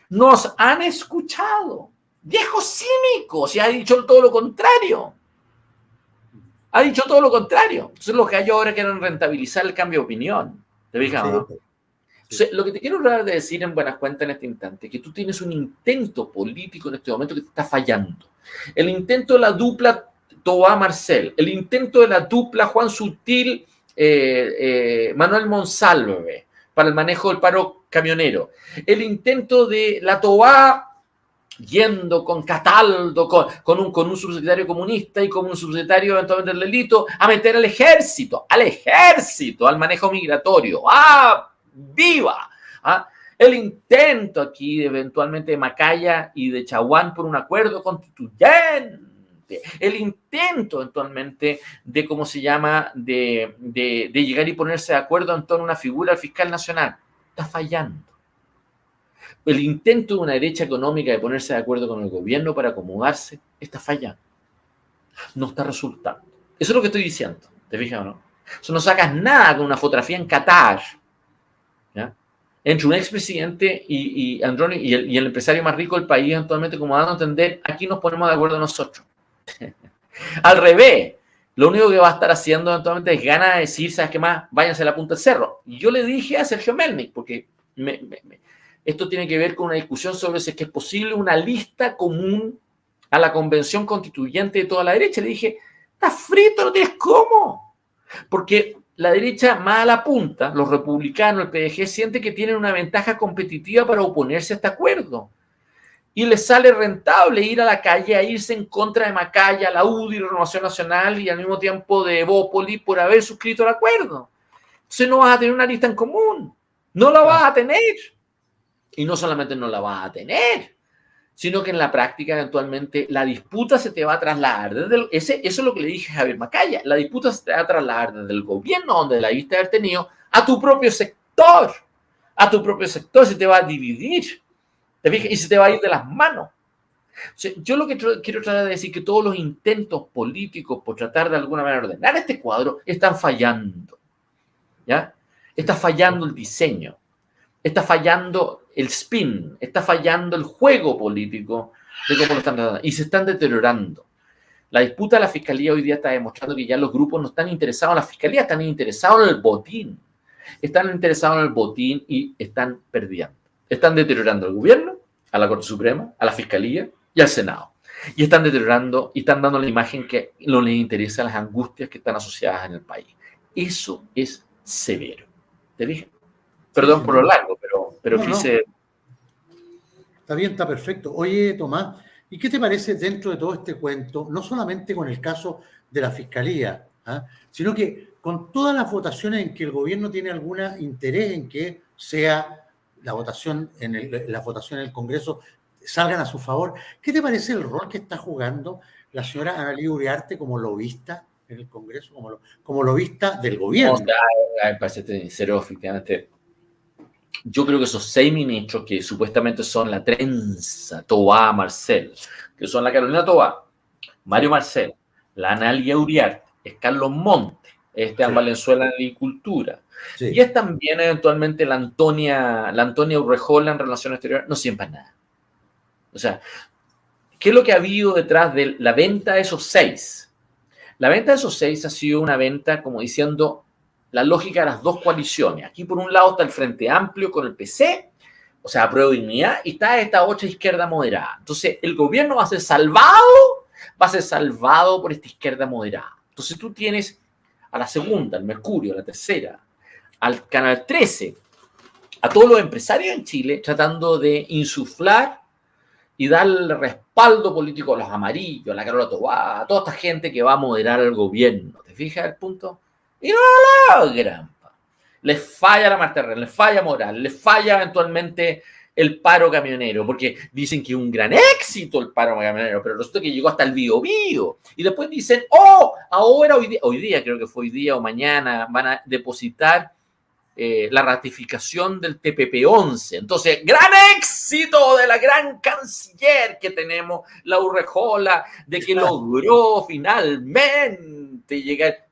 Nos han escuchado. Viejo cínico, se ha dicho todo lo contrario. Ha dicho todo lo contrario. Entonces los gallos ahora quieren rentabilizar el cambio de opinión. ¿Te fijas, no? Entonces, lo que te quiero hablar de decir en buenas cuentas en este instante es que tú tienes un intento político en este momento que te está fallando. El intento de la dupla Toá-Marcel, el intento de la dupla Juan Sutil, Manuel Monsalve para el manejo del paro camionero, el intento de la Toá yendo con Cataldo, con un subsecretario comunista y con un subsecretario eventualmente del delito, a meter al ejército, al manejo migratorio. ¡Ah! ¡Viva! ¿Ah? El intento aquí eventualmente de Macaya y de Chaguán por un acuerdo constituyente. El intento eventualmente de, ¿cómo se llama?, de llegar y ponerse de acuerdo en torno a una figura al fiscal nacional. Está fallando. El intento de una derecha económica de ponerse de acuerdo con el gobierno para acomodarse está fallando. No está resultando. Eso es lo que estoy diciendo. ¿Te fijas o no? Eso no sacas nada con una fotografía en Qatar, ¿ya?, entre un expresidente y el empresario más rico del país, actualmente, como dando a entender, aquí nos ponemos de acuerdo nosotros. Al revés, lo único que va a estar haciendo eventualmente es ganas de decir, ¿sabes qué más? Váyanse a la punta del cerro. Y yo le dije a Sergio Melnik, porque esto tiene que ver con una discusión sobre si es que es posible una lista común a la convención constituyente de toda la derecha. Le dije, estás frito, no tienes cómo. Porque la derecha más a la punta, los republicanos, el PDG, siente que tienen una ventaja competitiva para oponerse a este acuerdo. Y les sale rentable ir a la calle a irse en contra de Macaya, la UDI, Renovación Nacional y al mismo tiempo de Evópoli por haber suscrito el acuerdo. Entonces no vas a tener una lista en común. No la vas a tener. Y no solamente no la vas a tener, sino que en la práctica eventualmente la disputa se te va a trasladar. Eso es lo que le dije a Javier Macaya. La disputa se te va a trasladar desde el gobierno, donde la viste haber tenido, a tu propio sector. A tu propio sector se te va a dividir. ¿Te fijas? Y se te va a ir de las manos. O sea, yo lo que quiero tratar de decir es que todos los intentos políticos por tratar de alguna manera de ordenar este cuadro están fallando. ¿Ya? Está fallando el diseño. Está fallando el spin, está fallando el juego político de cómo lo están tratando y se están deteriorando. La disputa de la fiscalía hoy día está demostrando que ya los grupos no están interesados en la fiscalía, están interesados en el botín. Están interesados en el botín y están perdiendo. Están deteriorando al gobierno, a la Corte Suprema, a la fiscalía y al Senado. Y están deteriorando y están dando la imagen que no les interesa las angustias que están asociadas en el país. Eso es severo. ¿Te dije? Perdón por lo largo, pero no, quise... Está bien, está perfecto. Oye, Tomás, ¿y qué te parece dentro de todo este cuento, no solamente con el caso de la Fiscalía, sino que con todas las votaciones en que el gobierno tiene algún interés en que sea las votaciones en el Congreso salgan a su favor? ¿Qué te parece el rol que está jugando la señora Analía Uriarte como lobista en el Congreso, como lobista del gobierno? Para ser sincero, efectivamente, yo creo que esos 6 ministros que supuestamente son la trenza Toá Marcel, que son la Carolina Toá, Mario Marcel, la Analía Uriarte, es Carlos Monte, Esteban Valenzuela en Agricultura, y es también eventualmente la Antonia Urrejola en Relaciones Exteriores, no siempre nada. O sea, ¿qué es lo que ha habido detrás de la venta de esos 6? La venta de esos 6 ha sido una venta como diciendo la lógica de las dos coaliciones. Aquí por un lado está el Frente Amplio con el PC, o sea, Apruebo Dignidad, y está esta otra izquierda moderada. Entonces, el gobierno va a ser salvado por esta izquierda moderada. Entonces, tú tienes a la segunda, al Mercurio, a la tercera, al Canal 13, a todos los empresarios en Chile tratando de insuflar y darle respaldo político a los amarillos, a la Carola Toá, a toda esta gente que va a moderar al gobierno. ¿Te fijas el punto? Y no lo logran. Les falla la Marta Herrera, les falla Morales, les falla eventualmente el paro camionero, porque dicen que es un gran éxito el paro camionero, pero resulta que llegó hasta el Biobío. Y después dicen, ahora, hoy día, creo que fue hoy día o mañana, van a depositar la ratificación del TPP-11. Entonces, gran éxito de la gran canciller que tenemos, la Urrejola, de que logró finalmente llegar.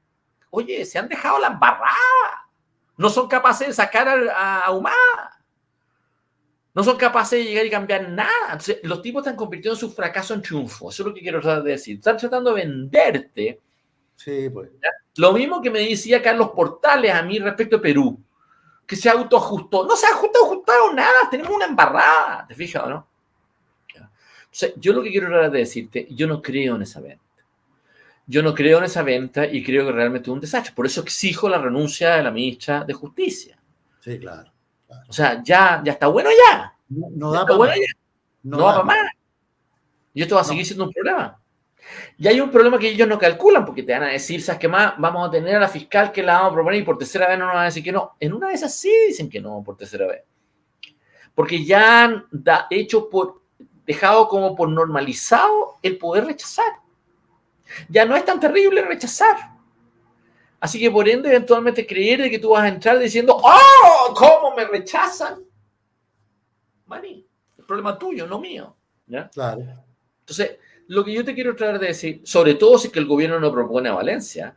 Oye, se han dejado la embarrada. No son capaces de sacar a Ahumada. No son capaces de llegar y cambiar nada. Entonces, los tipos están convirtiendo su fracaso en triunfo. Eso es lo que quiero tratar de decir. Están tratando de venderte. Sí, pues. Lo mismo que me decía Carlos Portales a mí respecto de Perú, que se autoajustó. No se ha ajustado nada. Tenemos una embarrada. ¿Te fijas o no? Entonces, yo lo que quiero tratar de decirte, yo no creo en esa venta. Yo no creo en esa venta y creo que realmente es un desastre. Por eso exijo la renuncia de la ministra de Justicia. Sí, claro. O sea, ya está bueno ya. No da para más. No da para más. Y esto va a seguir siendo un problema. Y hay un problema que ellos no calculan, porque te van a decir, ¿sabes qué más? Vamos a tener a la fiscal que la vamos a proponer y por tercera vez no nos van a decir que no. En una de esas sí dicen que no por tercera vez. Porque ya han dejado como por normalizado el poder rechazar. Ya no es tan terrible rechazar. Así que por ende, eventualmente creer de que tú vas a entrar diciendo, ¡oh! ¿Cómo me rechazan? Maní, el problema tuyo, no mío. ¿Ya? Claro. Entonces, lo que yo te quiero tratar de decir, sobre todo si es que el gobierno no propone a Valencia,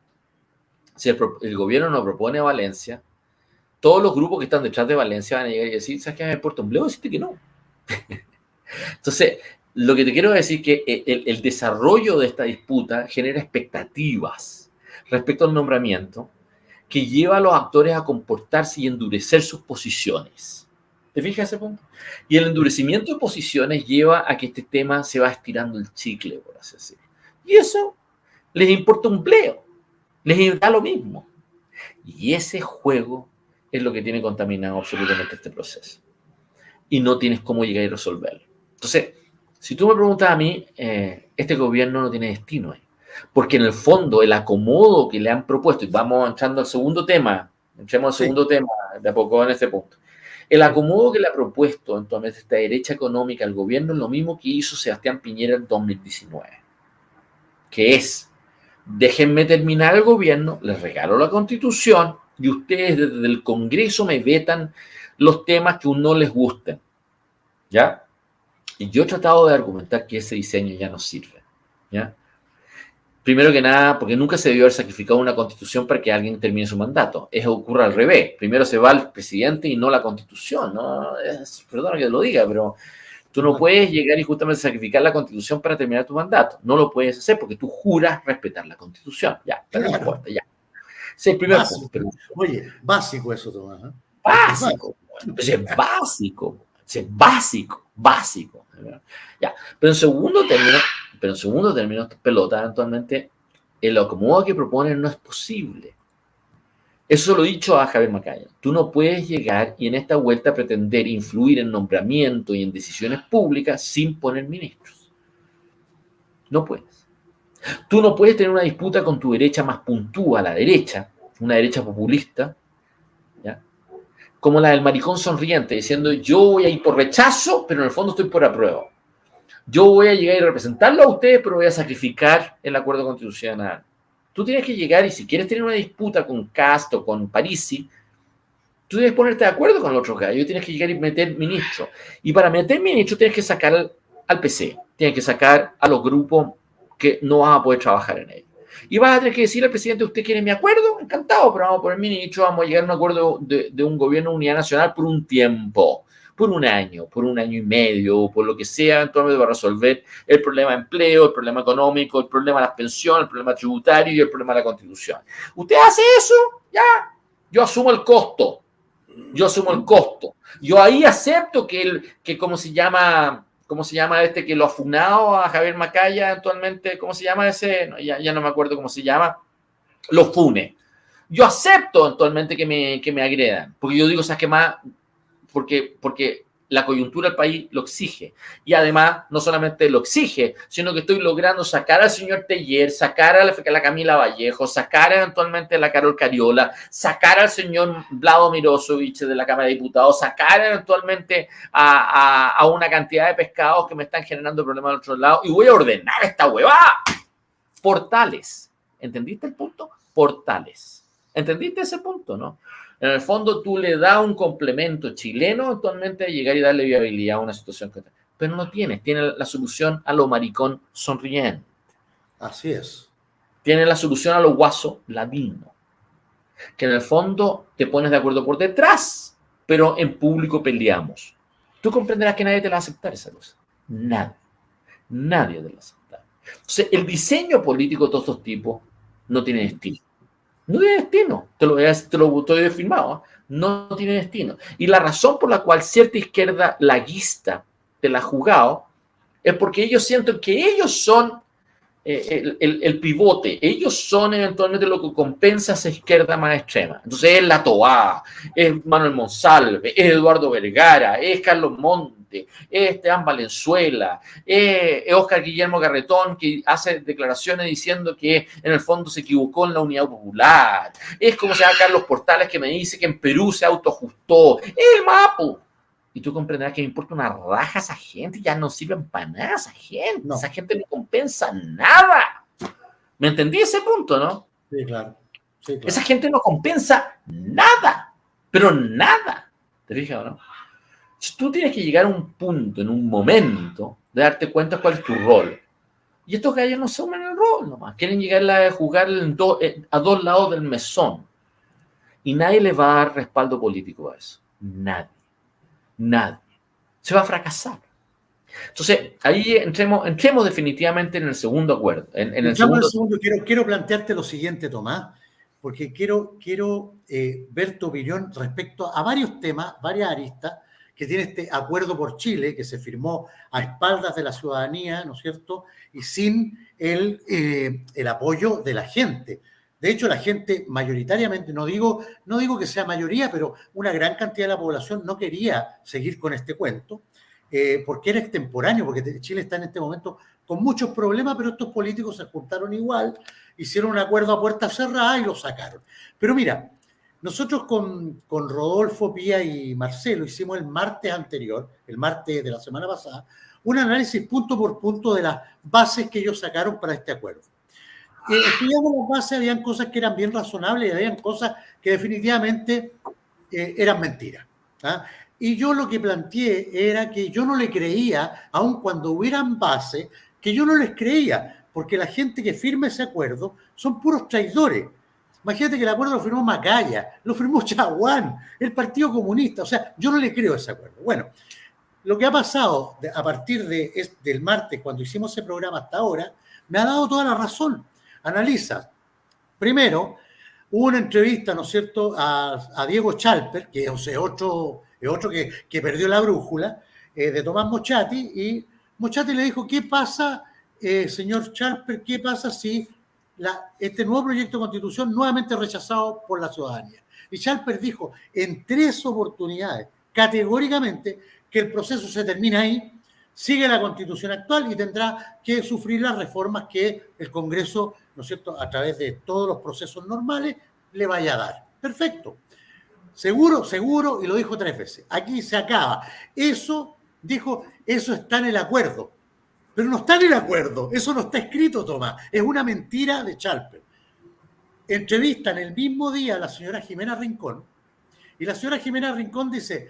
si el gobierno no propone a Valencia, todos los grupos que están detrás de Valencia van a llegar y decir, ¿sabes qué? Me importa un bledo decirte que no. Entonces, lo que te quiero decir es que el desarrollo de esta disputa genera expectativas respecto al nombramiento que lleva a los actores a comportarse y endurecer sus posiciones. ¿Te fijas ese punto? Y el endurecimiento de posiciones lleva a que este tema se va estirando el chicle, por así decirlo. Y eso les importa un bleo, les da lo mismo. Y ese juego es lo que tiene contaminado absolutamente este proceso. Y no tienes cómo llegar y resolverlo. Entonces, si tú me preguntas a mí, este gobierno no tiene destino ahí. Porque en el fondo, el acomodo que le han propuesto, y vamos entrando al segundo tema, entremos al segundo tema de a poco en este punto. El acomodo que le ha propuesto eventualmente esta derecha económica al gobierno es lo mismo que hizo Sebastián Piñera en 2019. Que es, déjenme terminar el gobierno, les regalo la Constitución y ustedes desde el Congreso me vetan los temas que no les gusten. ¿Ya? Y yo he tratado de argumentar que ese diseño ya no sirve. ¿Ya? Primero que nada, porque nunca se debió haber sacrificado una constitución para que alguien termine su mandato. Eso ocurre al revés. Primero se va el presidente y no la constitución, ¿no? Perdona que lo diga, pero tú no puedes llegar y justamente sacrificar la constitución para terminar tu mandato. No lo puedes hacer porque tú juras respetar la constitución. Ya, pero no importa, ya. Ese es el primer punto. Pero, oye, básico eso, Tomás. ¿Eh? Básico. Pues es básico. Es básico. Ya. Pero en segundo término, esta pelota, eventualmente, el acomodo que proponen no es posible. Eso lo he dicho a Javier Macaya. Tú no puedes llegar y en esta vuelta pretender influir en nombramiento y en decisiones públicas sin poner ministros. No puedes. Tú no puedes tener una disputa con tu derecha más puntúa, la derecha, una derecha populista, ¿ya? Como la del maricón sonriente, diciendo yo voy a ir por rechazo, pero en el fondo estoy por apruebo. Yo voy a llegar y representarlo a ustedes, pero voy a sacrificar el acuerdo constitucional. Tú tienes que llegar y si quieres tener una disputa con Castro, con Parisi, tú tienes que ponerte de acuerdo con el otro gallo, tienes que llegar y meter ministro. Y para meter ministro tienes que sacar al PC, tienes que sacar a los grupos que no van a poder trabajar en él. Y vas a tener que decirle al presidente, ¿usted quiere mi acuerdo? Encantado, pero vamos a poner ministro, vamos a llegar a un acuerdo de un gobierno de unidad nacional por un tiempo. Por un año y medio, por lo que sea, eventualmente va a resolver el problema de empleo, el problema económico, el problema de las pensiones, el problema tributario y el problema de la Constitución. Usted hace eso, ya, yo asumo el costo. Yo ahí acepto que ¿cómo se llama este que lo ha funado a Javier Macaya eventualmente? ¿Cómo se llama ese? No, ya no me acuerdo cómo se llama. Lo fune. Yo acepto eventualmente que me agredan, porque yo digo, ¿sabes qué más? Porque la coyuntura del país lo exige. Y además, no solamente lo exige, sino que estoy logrando sacar al señor Teller, sacar a la Camila Vallejo, sacar eventualmente a la Carol Cariola, sacar al señor Vlado Mirosevic de la Cámara de Diputados, sacar eventualmente a una cantidad de pescados que me están generando problemas al otro lado, y voy a ordenar esta huevada. Portales. ¿Entendiste el punto? Portales. ¿Entendiste ese punto, no? En el fondo, tú le das un complemento chileno actualmente a llegar y darle viabilidad a una situación que... Pero no tienes. Tiene la solución a lo maricón sonriente. Así es. Tiene la solución a lo guaso ladino. Que en el fondo te pones de acuerdo por detrás, pero en público peleamos. Tú comprenderás que nadie te la va a aceptar esa cosa. Nadie. Nadie te la va a aceptar. Entonces, el diseño político de todos estos tipos no tiene destino. No tiene destino, te lo estoy firmado, no tiene destino. Y la razón por la cual cierta izquierda laguista te la ha jugado es porque ellos sienten que ellos son el pivote, ellos son eventualmente lo que compensa esa izquierda más extrema. Entonces es la Toá, es Manuel Monsalve, es Eduardo Vergara, es Carlos Monte, es Esteban Valenzuela, es Óscar Guillermo Garretón, que hace declaraciones diciendo que en el fondo se equivocó en la Unidad Popular, es como se llama Carlos Portales, que me dice que en Perú se autoajustó, es el Mapu. Y tú comprenderás que me importa una raja esa gente, ya no sirven para nada esa gente, no. Esa gente no compensa nada. ¿Me entendí ese punto, no? Sí, claro. Sí, claro. Esa gente no compensa nada, pero nada. ¿Te fijas o no? Tú tienes que llegar a un punto, en un momento, de darte cuenta cuál es tu rol. Y estos gallos no asumen el rol nomás. Quieren llegar a jugar a dos lados del mesón. Y nadie les va a dar respaldo político a eso. Nadie. Nadie. Se va a fracasar. Entonces, ahí entremos definitivamente en el segundo acuerdo. En el segundo... Quiero plantearte lo siguiente, Tomás, porque quiero ver tu opinión respecto a varios temas, varias aristas que tiene este acuerdo por Chile, que se firmó a espaldas de la ciudadanía, ¿no es cierto?, y sin el apoyo de la gente. De hecho, la gente mayoritariamente, no digo que sea mayoría, pero una gran cantidad de la población no quería seguir con este cuento, porque era extemporáneo, porque Chile está en este momento con muchos problemas, pero estos políticos se juntaron igual, hicieron un acuerdo a puerta cerrada y lo sacaron. Pero mira, nosotros con Rodolfo, Pía y Marcelo hicimos el martes anterior, el martes de la semana pasada, un análisis punto por punto de las bases que ellos sacaron para este acuerdo. Estudiamos las bases, habían cosas que eran bien razonables y habían cosas que definitivamente eran mentiras. ¿Ah? Y yo lo que planteé era que yo no le creía, aun cuando hubieran bases, que yo no les creía, porque la gente que firma ese acuerdo son puros traidores. Imagínate que el acuerdo lo firmó Macaya, lo firmó Chaguán, el Partido Comunista. O sea, yo no le creo a ese acuerdo. Bueno, lo que ha pasado a partir del martes, cuando hicimos ese programa hasta ahora, me ha dado toda la razón. Analiza. Primero, hubo una entrevista, ¿no es cierto?, a Diego Chalper, que es otro que perdió la brújula, de Tomás Mochati, y Mochati le dijo, ¿qué pasa, señor Chalper, qué pasa si este nuevo proyecto de constitución nuevamente rechazado por la ciudadanía? Y Chalper dijo en 3 oportunidades, categóricamente, que el proceso se termina ahí, sigue la constitución actual y tendrá que sufrir las reformas que el Congreso, ¿no es cierto?, a través de todos los procesos normales, le vaya a dar. Perfecto. Seguro, y lo dijo 3 veces. Aquí se acaba. Eso, dijo, eso está en el acuerdo. Pero no está en el acuerdo. Eso no está escrito, Tomás. Es una mentira de Chalper. Entrevistan el mismo día a la señora Jimena Rincón, y la señora Jimena Rincón dice,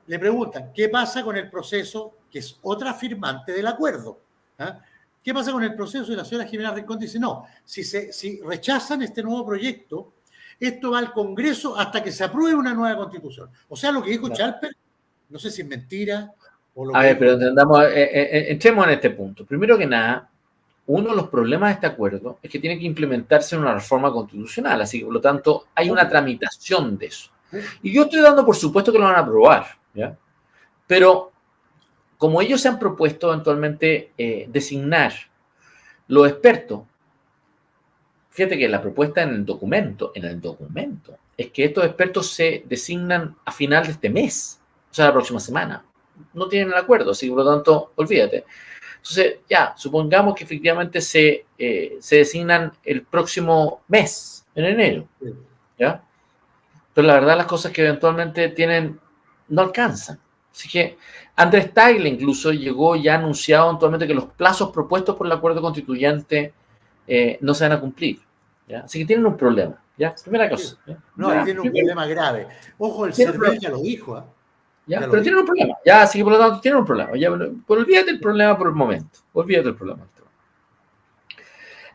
le preguntan, ¿qué pasa con el proceso? Que es otra firmante del acuerdo. ¿Ah? ¿Qué pasa con el proceso? Y la señora Jimena Rincón dice, no, si rechazan este nuevo proyecto, esto va al Congreso hasta que se apruebe una nueva constitución. O sea, lo que dijo Chalper, no sé si es mentira o lo que... A ver, pero entremos en este punto. Primero que nada, uno de los problemas de este acuerdo es que tiene que implementarse en una reforma constitucional, así que por lo tanto hay una tramitación de eso. Y yo estoy dando por supuesto que lo van a aprobar, ¿ya? Pero como ellos se han propuesto eventualmente designar los expertos, fíjate que la propuesta en el documento es que estos expertos se designan a final de este mes, o sea, la próxima semana. no tienen el acuerdo, así que por lo tanto, olvídate. Entonces, ya, supongamos que efectivamente se designan el próximo mes, en enero, ¿ya? Pero la verdad las cosas que eventualmente no alcanzan. Así que Andrés Tagle incluso llegó ya anunciado eventualmente que los plazos propuestos por el acuerdo constituyente no se van a cumplir, ¿ya? Así que tienen un problema, ¿ya? Primera cosa. ¿Ya? No, ahí tiene un problema grave. Ojo, el CERVEL ya lo dijo, ¿eh? ¿Ya? Pero tienen un problema, ya, así que por lo tanto tienen un problema. Ya, olvídate el problema por el momento. Olvídate el problema.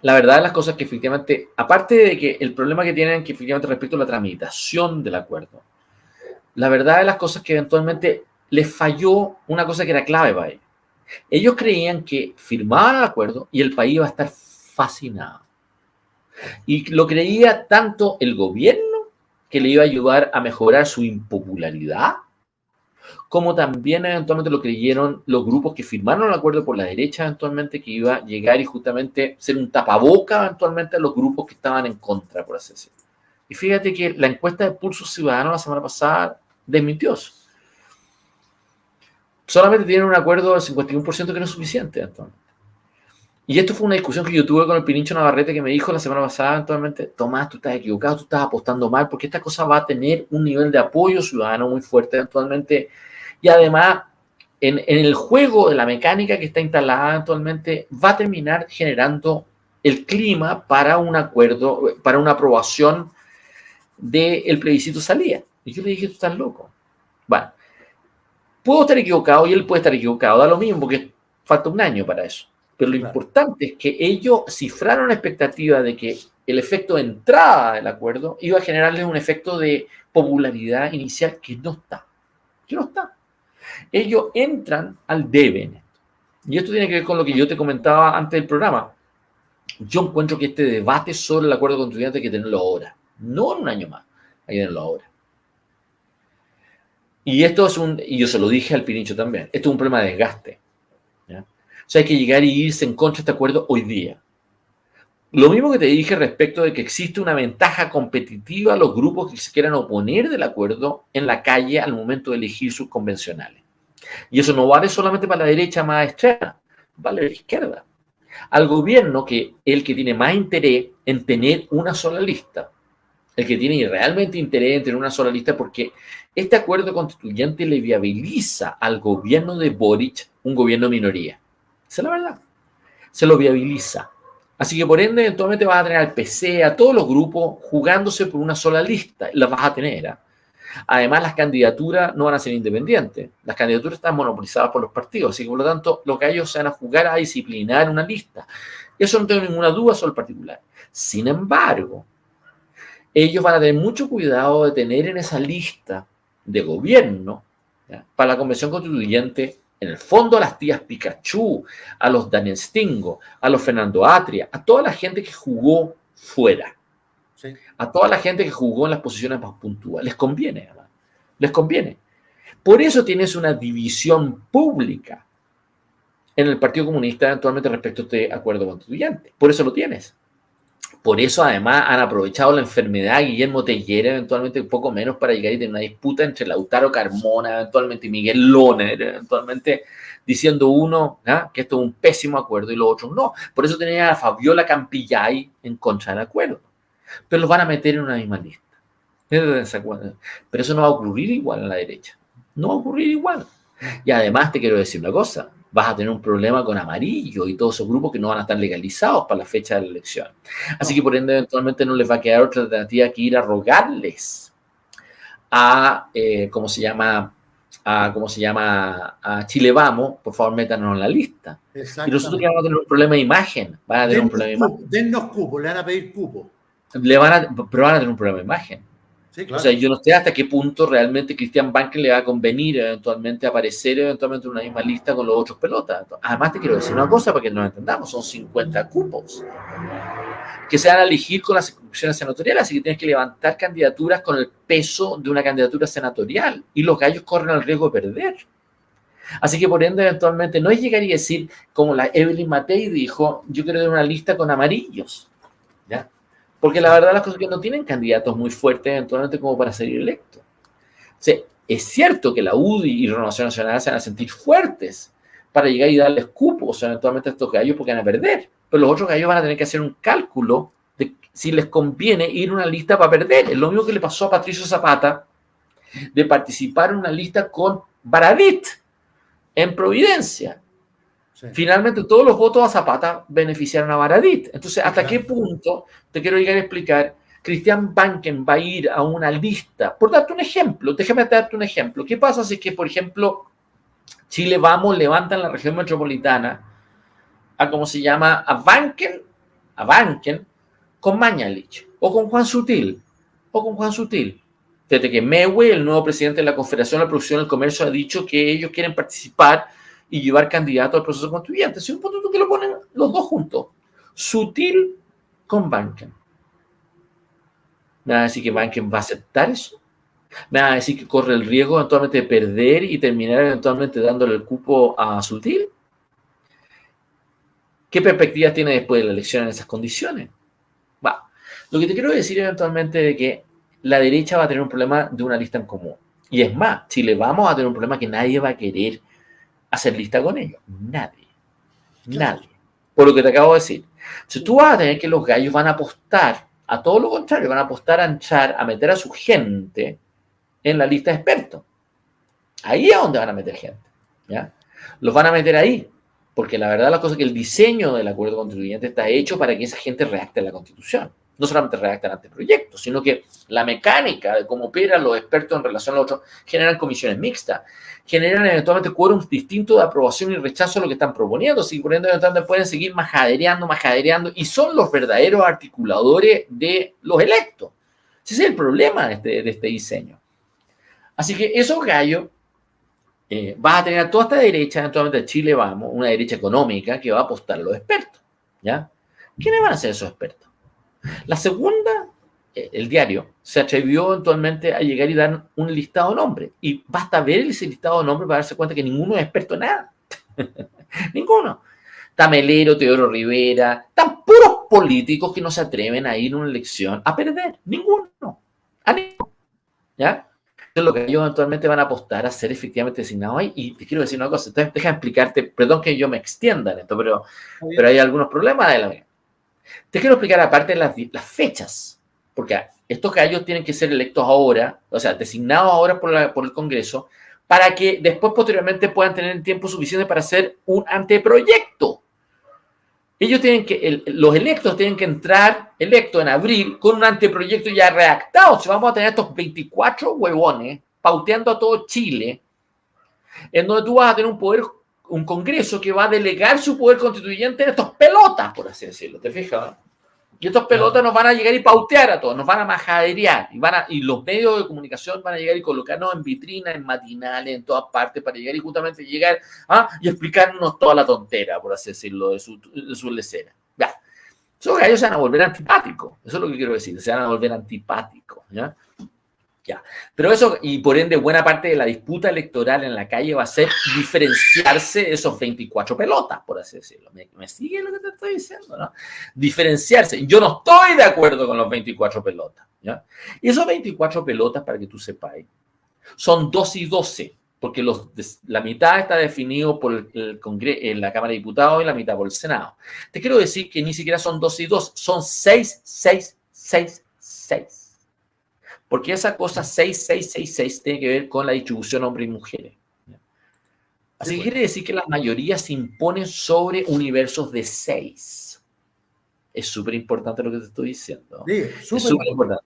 La verdad de las cosas es que efectivamente, aparte de que el problema que tienen que efectivamente respecto a la tramitación del acuerdo, la verdad de las cosas es que eventualmente les falló una cosa que era clave para ellos. Ellos creían que firmaban el acuerdo y el país iba a estar fascinado. Y lo creía tanto el gobierno, que le iba a ayudar a mejorar su impopularidad, como también eventualmente lo creyeron los grupos que firmaron el acuerdo por la derecha, eventualmente, que iba a llegar y justamente ser un tapaboca eventualmente a los grupos que estaban en contra, por así decirlo. Y fíjate que la encuesta de Pulso Ciudadano la semana pasada desmintió eso. Solamente tienen un acuerdo del 51% que no es suficiente, eventualmente. Y esto fue una discusión que yo tuve con el Pirincho Navarrete, que me dijo la semana pasada eventualmente: Tomás, tú estás equivocado, tú estás apostando mal, porque esta cosa va a tener un nivel de apoyo ciudadano muy fuerte eventualmente. Y además, en el juego de la mecánica que está instalada actualmente, va a terminar generando el clima para un acuerdo, para una aprobación del plebiscito salida. Y yo le dije: tú estás loco. Bueno, puedo estar equivocado y él puede estar equivocado, da lo mismo, porque falta un año para eso. Pero lo importante es que ellos cifraron la expectativa de que el efecto de entrada del acuerdo iba a generarles un efecto de popularidad inicial que no está. Que no está. Ellos entran al debe en esto. Y esto tiene que ver con lo que yo te comentaba antes del programa. Yo encuentro que este debate sobre el acuerdo constituyente hay que tenerlo ahora. No en un año más. Hay que tenerlo ahora. Y esto es y yo se lo dije al Pirincho también, esto es un problema de desgaste, ¿ya? O sea, hay que llegar y irse en contra de este acuerdo hoy día. Lo mismo que te dije respecto de que existe una ventaja competitiva a los grupos que se quieran oponer del acuerdo en la calle al momento de elegir sus convencionales. Y eso no vale solamente para la derecha más extrema, vale para la izquierda. Al gobierno, que el que tiene más interés en tener una sola lista, el que tiene realmente interés en tener una sola lista, porque este acuerdo constituyente le viabiliza al gobierno de Boric un gobierno de minoría. Esa es la verdad. Se lo viabiliza. Así que por ende, eventualmente vas a tener al PC, a todos los grupos jugándose por una sola lista. Las vas a tener, ¿eh? Además, las candidaturas no van a ser independientes. Las candidaturas están monopolizadas por los partidos. Así que, por lo tanto, los gallos se van a jugar a disciplinar una lista. Eso no tengo ninguna duda sobre el particular. Sin embargo, ellos van a tener mucho cuidado de tener en esa lista de gobierno, ¿ya?, para la Convención Constituyente, en el fondo, a las tías Pikachu, a los Daniel Stingo, a los Fernando Atria, a toda la gente que jugó fuera. Sí. A toda la gente que jugó en las posiciones más puntuales. Les conviene, además. Les conviene. Por eso tienes una división pública en el Partido Comunista actualmente respecto a este acuerdo constituyente. Por eso lo tienes. Por eso, además, han aprovechado la enfermedad de Guillermo Teller, eventualmente un poco menos, para llegar y tener una disputa entre Lautaro Carmona, eventualmente, y Miguel Loner, eventualmente, diciendo uno, ¿ah?, que esto es un pésimo acuerdo y los otros no. Por eso tenía a Fabiola Campillay en contra del acuerdo. Pero los van a meter en una misma lista. Pero eso no va a ocurrir igual en la derecha. No va a ocurrir igual. Y además te quiero decir una cosa: vas a tener un problema con Amarillo y todos esos grupos que no van a estar legalizados para la fecha de la elección. Así que por ende, eventualmente no les va a quedar otra alternativa que ir a rogarles a, a Chile Vamos, por favor, métanos en la lista. Y nosotros que vamos a tener un problema de imagen. Van a tener un problema de imagen. Dennos cupo, le van a pedir cupo. Pero van a tener un problema de imagen. Sí, claro. O sea, yo no sé hasta qué punto realmente Christian Banker le va a convenir eventualmente aparecer eventualmente en una misma lista con los otros pelotas. Además, te quiero decir una cosa para que nos entendamos: son 50 cupos que se van a elegir con las inscripciones senatoriales, así que tienes que levantar candidaturas con el peso de una candidatura senatorial, y los gallos corren el riesgo de perder. Así que por ende, eventualmente, no es llegar y decir, como la Evelyn Matei dijo: yo quiero tener una lista con amarillos, ¿ya? Porque la verdad las cosas es que no tienen candidatos muy fuertes eventualmente como para ser electos. O sea, Es cierto que la UDI y Renovación Nacional se van a sentir fuertes para llegar y darles cupos eventualmente a estos gallos porque van a perder. Pero los otros gallos van a tener que hacer un cálculo de si les conviene ir a una lista para perder. Es lo mismo que le pasó a Patricio Zapata de participar en una lista con Baradit en Providencia. Sí. Finalmente todos los votos a Zapata beneficiaron a Baradit. Entonces, ¿hasta qué punto te quiero llegar a explicar? Christian Banken va a ir a una lista. Por darte un ejemplo, déjame darte un ejemplo. ¿Qué pasa si que, por ejemplo, Chile Vamos levanta en la región metropolitana a, ¿cómo se llama? A Banken con Mañalich, o con Juan Sutil, Desde que Mewe, el nuevo presidente de la Confederación de la Producción y el Comercio, ha dicho que ellos quieren participar y llevar candidatos al proceso constituyente. Si un punto que lo ponen los dos juntos, Sutil con Banken. ¿Me va a decir que Banken va a aceptar eso? ¿Me va a decir que corre el riesgo eventualmente de perder y terminar eventualmente dándole el cupo a Sutil? ¿Qué perspectivas tiene después de la elección en esas condiciones? Va. Lo que te quiero decir eventualmente es que la derecha va a tener un problema de una lista en común. Y es más, Chile Vamos a tener un problema que nadie va a querer hacer lista con ellos. Nadie. Por lo que te acabo de decir. Si tú vas a tener que los gallos van a apostar a todo lo contrario, van a apostar a entrar, a meter a su gente en la lista de expertos. Ahí es donde van a meter gente. ¿Ya? Los van a meter ahí. Porque la verdad la cosa es que el diseño del acuerdo constituyente está hecho para que esa gente redacte la Constitución. No solamente redacten anteproyectos, sino que la mecánica de cómo operan los expertos en relación a los otros generan comisiones mixtas, generan eventualmente quórums distintos de aprobación y rechazo a lo que están proponiendo, si por ende eventualmente pueden seguir majadereando, y son los verdaderos articuladores de los electos. Ese es el problema de este diseño. Así que esos gallos, vas a tener a toda esta derecha, eventualmente Chile Vamos, una derecha económica que va a apostar a los expertos. ¿Ya? ¿Quiénes van a ser esos expertos? La segunda, el diario, se atrevió eventualmente a llegar y dar un listado de nombres. Y basta ver ese listado de nombres para darse cuenta que ninguno es experto en nada. Ninguno. Está Melero, Teodoro Rivera, están puros políticos que no se atreven a ir a una elección a perder. Ninguno. A ninguno. ¿Ya? Lo que ellos eventualmente van a apostar a ser efectivamente designados ahí. Y te quiero decir una cosa, entonces déjame explicarte, perdón que yo me extienda en esto, pero hay algunos problemas de la vida. Te quiero explicar aparte las fechas, porque estos gallos tienen que ser electos ahora, o sea, designados ahora por el Congreso, para que después posteriormente puedan tener tiempo suficiente para hacer un anteproyecto. Ellos los electos tienen que entrar electos en abril con un anteproyecto ya redactado. Si vamos a tener estos 24 huevones pauteando a todo Chile, en donde tú vas a tener un Congreso que va a delegar su poder constituyente en estos pelotas, por así decirlo, ¿te fijas? Y estos pelotas nos van a llegar y pautear a todos, nos van a majaderear, y los medios de comunicación van a llegar y colocarnos en vitrina, en matinales, en todas partes, para llegar y justamente llegar y explicarnos toda la tontera, por así decirlo, de su lecera. Ya. Esos gallos se van a volver antipáticos, eso es lo que quiero decir, se van a volver antipáticos, ¿ya? Ya. Pero eso, y por ende, buena parte de la disputa electoral en la calle va a ser diferenciarse de esos 24 pelotas, por así decirlo. ¿Me sigue lo que te estoy diciendo, no? Diferenciarse. Yo no estoy de acuerdo con los 24 pelotas, ¿ya? Y esos 24 pelotas, para que tú sepáis, son 12 y 12, porque la mitad está definido por el Congreso, en la Cámara de Diputados, y la mitad por el Senado. Te quiero decir que ni siquiera son 12 y 2, son 6, 6, 6, 6. Porque esa cosa 6-6-6-6 tiene que ver con la distribución hombres y mujeres. Así que quiere decir que las mayorías se imponen sobre universos de 6. Es súper importante lo que te estoy diciendo. Sí, es súper importante.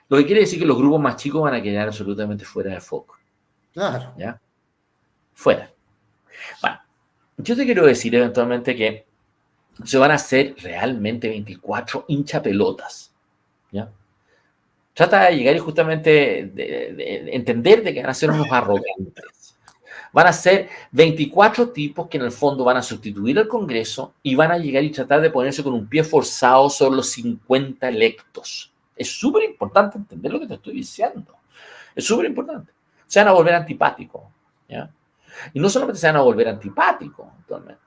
Lo que quiere decir que los grupos más chicos van a quedar absolutamente fuera de foco. Claro. ¿Ya? Fuera. Bueno, yo te quiero decir eventualmente que se van a hacer realmente 24 hinchapelotas. ¿Ya? Trata de llegar y justamente de entender de que van a ser unos arrogantes. Van a ser 24 tipos que en el fondo van a sustituir al Congreso y van a llegar y tratar de ponerse con un pie forzado sobre los 50 electos. Es súper importante entender lo que te estoy diciendo. Es súper importante. Se van a volver antipáticos. ¿Ya? Y no solamente se van a volver antipáticos actualmente.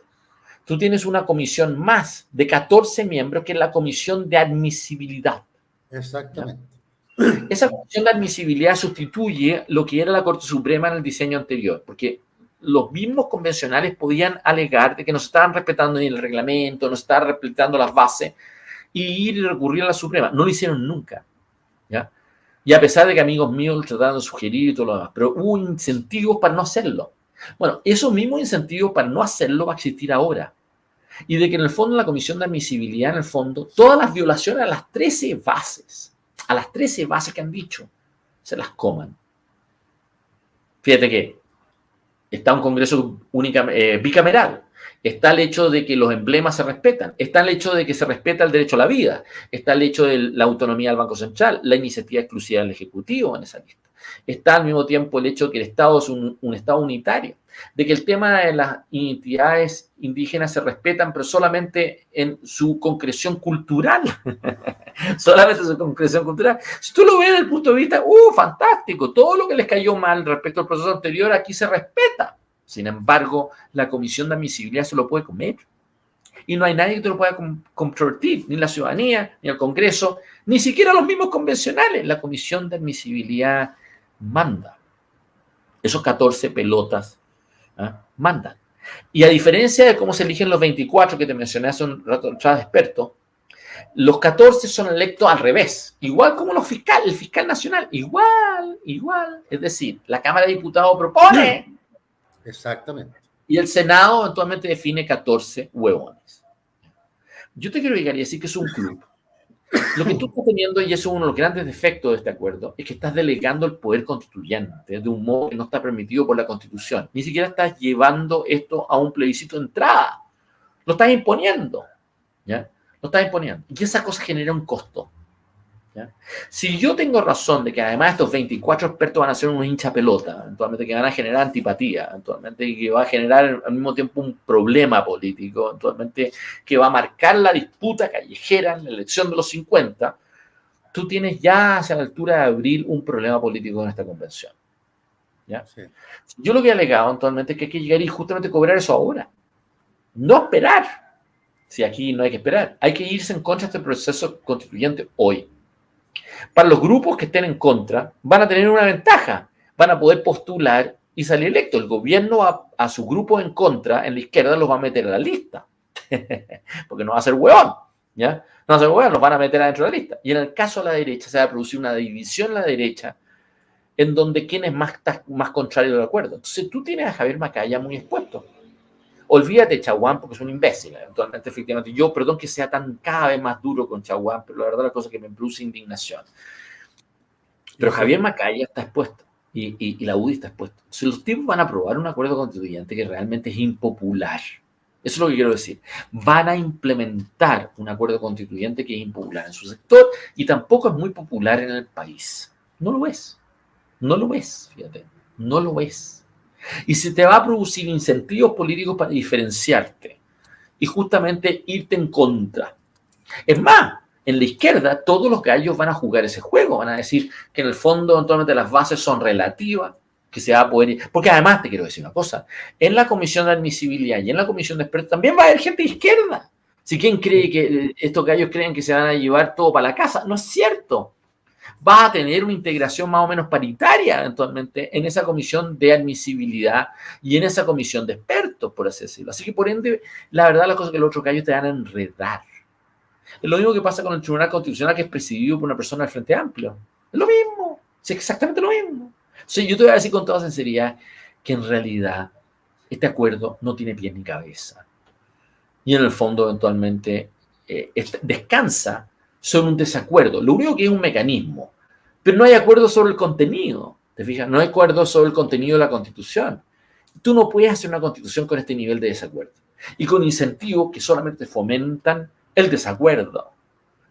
Tú tienes una comisión más de 14 miembros que es la comisión de admisibilidad. Exactamente. ¿Ya? Esa comisión de admisibilidad sustituye lo que era la Corte Suprema en el diseño anterior, porque los mismos convencionales podían alegar de que no se estaban respetando ni el reglamento, no se estaban respetando las bases, y ir y recurrir a la Suprema. No lo hicieron nunca, ¿ya? Y a pesar de que amigos míos lo trataron de sugerir y todo lo demás, pero hubo incentivos para no hacerlo. Bueno, esos mismos incentivos para no hacerlo va a existir ahora. Y de que en el fondo la comisión de admisibilidad, en el fondo, todas las violaciones a las 13 bases que han dicho, se las coman. Fíjate que está un Congreso bicameral, está el hecho de que los emblemas se respetan, está el hecho de que se respeta el derecho a la vida, está el hecho de la autonomía del Banco Central, la iniciativa exclusiva del Ejecutivo en esa lista. Está al mismo tiempo el hecho de que el Estado es un Estado unitario, de que el tema de las identidades indígenas se respetan, pero solamente en su concreción cultural. Solamente su concreción cultural. Si tú lo ves desde el punto de vista, fantástico, todo lo que les cayó mal respecto al proceso anterior aquí se respeta. Sin embargo, la comisión de admisibilidad se lo puede comer. Y no hay nadie que te lo pueda controvertir, ni la ciudadanía, ni el Congreso, ni siquiera los mismos convencionales. La comisión de admisibilidad manda. Esos 14 pelotas mandan. Y a diferencia de cómo se eligen los 24 que te mencioné hace un rato, experto, los 14 son electos al revés, igual como el fiscal nacional, igual. Es decir, la Cámara de Diputados propone. Exactamente. Y el Senado eventualmente define 14 huevones. Yo te quiero llegar y decir que es un club. Lo que tú estás teniendo, y eso es uno de los grandes defectos de este acuerdo, es que estás delegando el poder constituyente de un modo que no está permitido por la Constitución. Ni siquiera estás llevando esto a un plebiscito de entrada. Lo estás imponiendo, ¿ya? Lo estás imponiendo. Y esa cosa genera un costo, ¿ya? Si yo tengo razón de que además estos 24 expertos van a ser unos hincha pelota, eventualmente que van a generar antipatía, eventualmente que va a generar al mismo tiempo un problema político, eventualmente que va a marcar la disputa callejera en la elección de los 50, tú tienes ya hacia la altura de abril un problema político en esta convención, ¿ya? Sí. Yo lo que he alegado eventualmente es que hay que llegar y justamente cobrar eso ahora, no esperar. Si aquí no hay que esperar, hay que irse en contra de este proceso constituyente hoy. Para los grupos que estén en contra, van a tener una ventaja, van a poder postular y salir electos. El gobierno a su grupo en contra, en la izquierda, los va a meter a la lista, porque no va a ser hueón, ¿ya? No va a ser hueón, los van a meter adentro de la lista. Y en el caso de la derecha, se va a producir una división en la derecha, en donde quién es más contrario del acuerdo. Entonces tú tienes a Javier Macaya muy expuesto. Olvídate de Chaguán porque es un imbécil, eventualmente, efectivamente. Yo, perdón que sea cada vez más duro con Chaguán, pero la verdad la cosa es que me produce indignación. Pero Javier Macaya está expuesto y la UDI está expuesta. Si los tipos van a aprobar un acuerdo constituyente que realmente es impopular, eso es lo que quiero decir. Van a implementar un acuerdo constituyente que es impopular en su sector y tampoco es muy popular en el país. No lo es. No lo es, fíjate. No lo es. Y se te va a producir incentivos políticos para diferenciarte y justamente irte en contra. Es más, en la izquierda todos los gallos van a jugar ese juego, van a decir que en el fondo eventualmente las bases son relativas, que se va a poder ir. Porque además te quiero decir una cosa, en la comisión de admisibilidad y en la comisión de expertos también va a haber gente de izquierda. Si quien cree que estos gallos creen que se van a llevar todo para la casa, no es cierto. Va a tener una integración más o menos paritaria eventualmente en esa comisión de admisibilidad y en esa comisión de expertos, por así decirlo. Así que, por ende, la verdad, la cosa es que los otros gallos te van a enredar. Es lo mismo que pasa con el Tribunal Constitucional, que es presidido por una persona del Frente Amplio. Es lo mismo. Es exactamente lo mismo. O sea, yo te voy a decir con toda sinceridad que en realidad este acuerdo no tiene pies ni cabeza. Y en el fondo, eventualmente, descansa sobre un desacuerdo. Lo único que es un mecanismo, pero no hay acuerdo sobre el contenido, ¿te fijas? No hay acuerdo sobre el contenido de la Constitución. Tú no puedes hacer una Constitución con este nivel de desacuerdo y con incentivos que solamente fomentan el desacuerdo,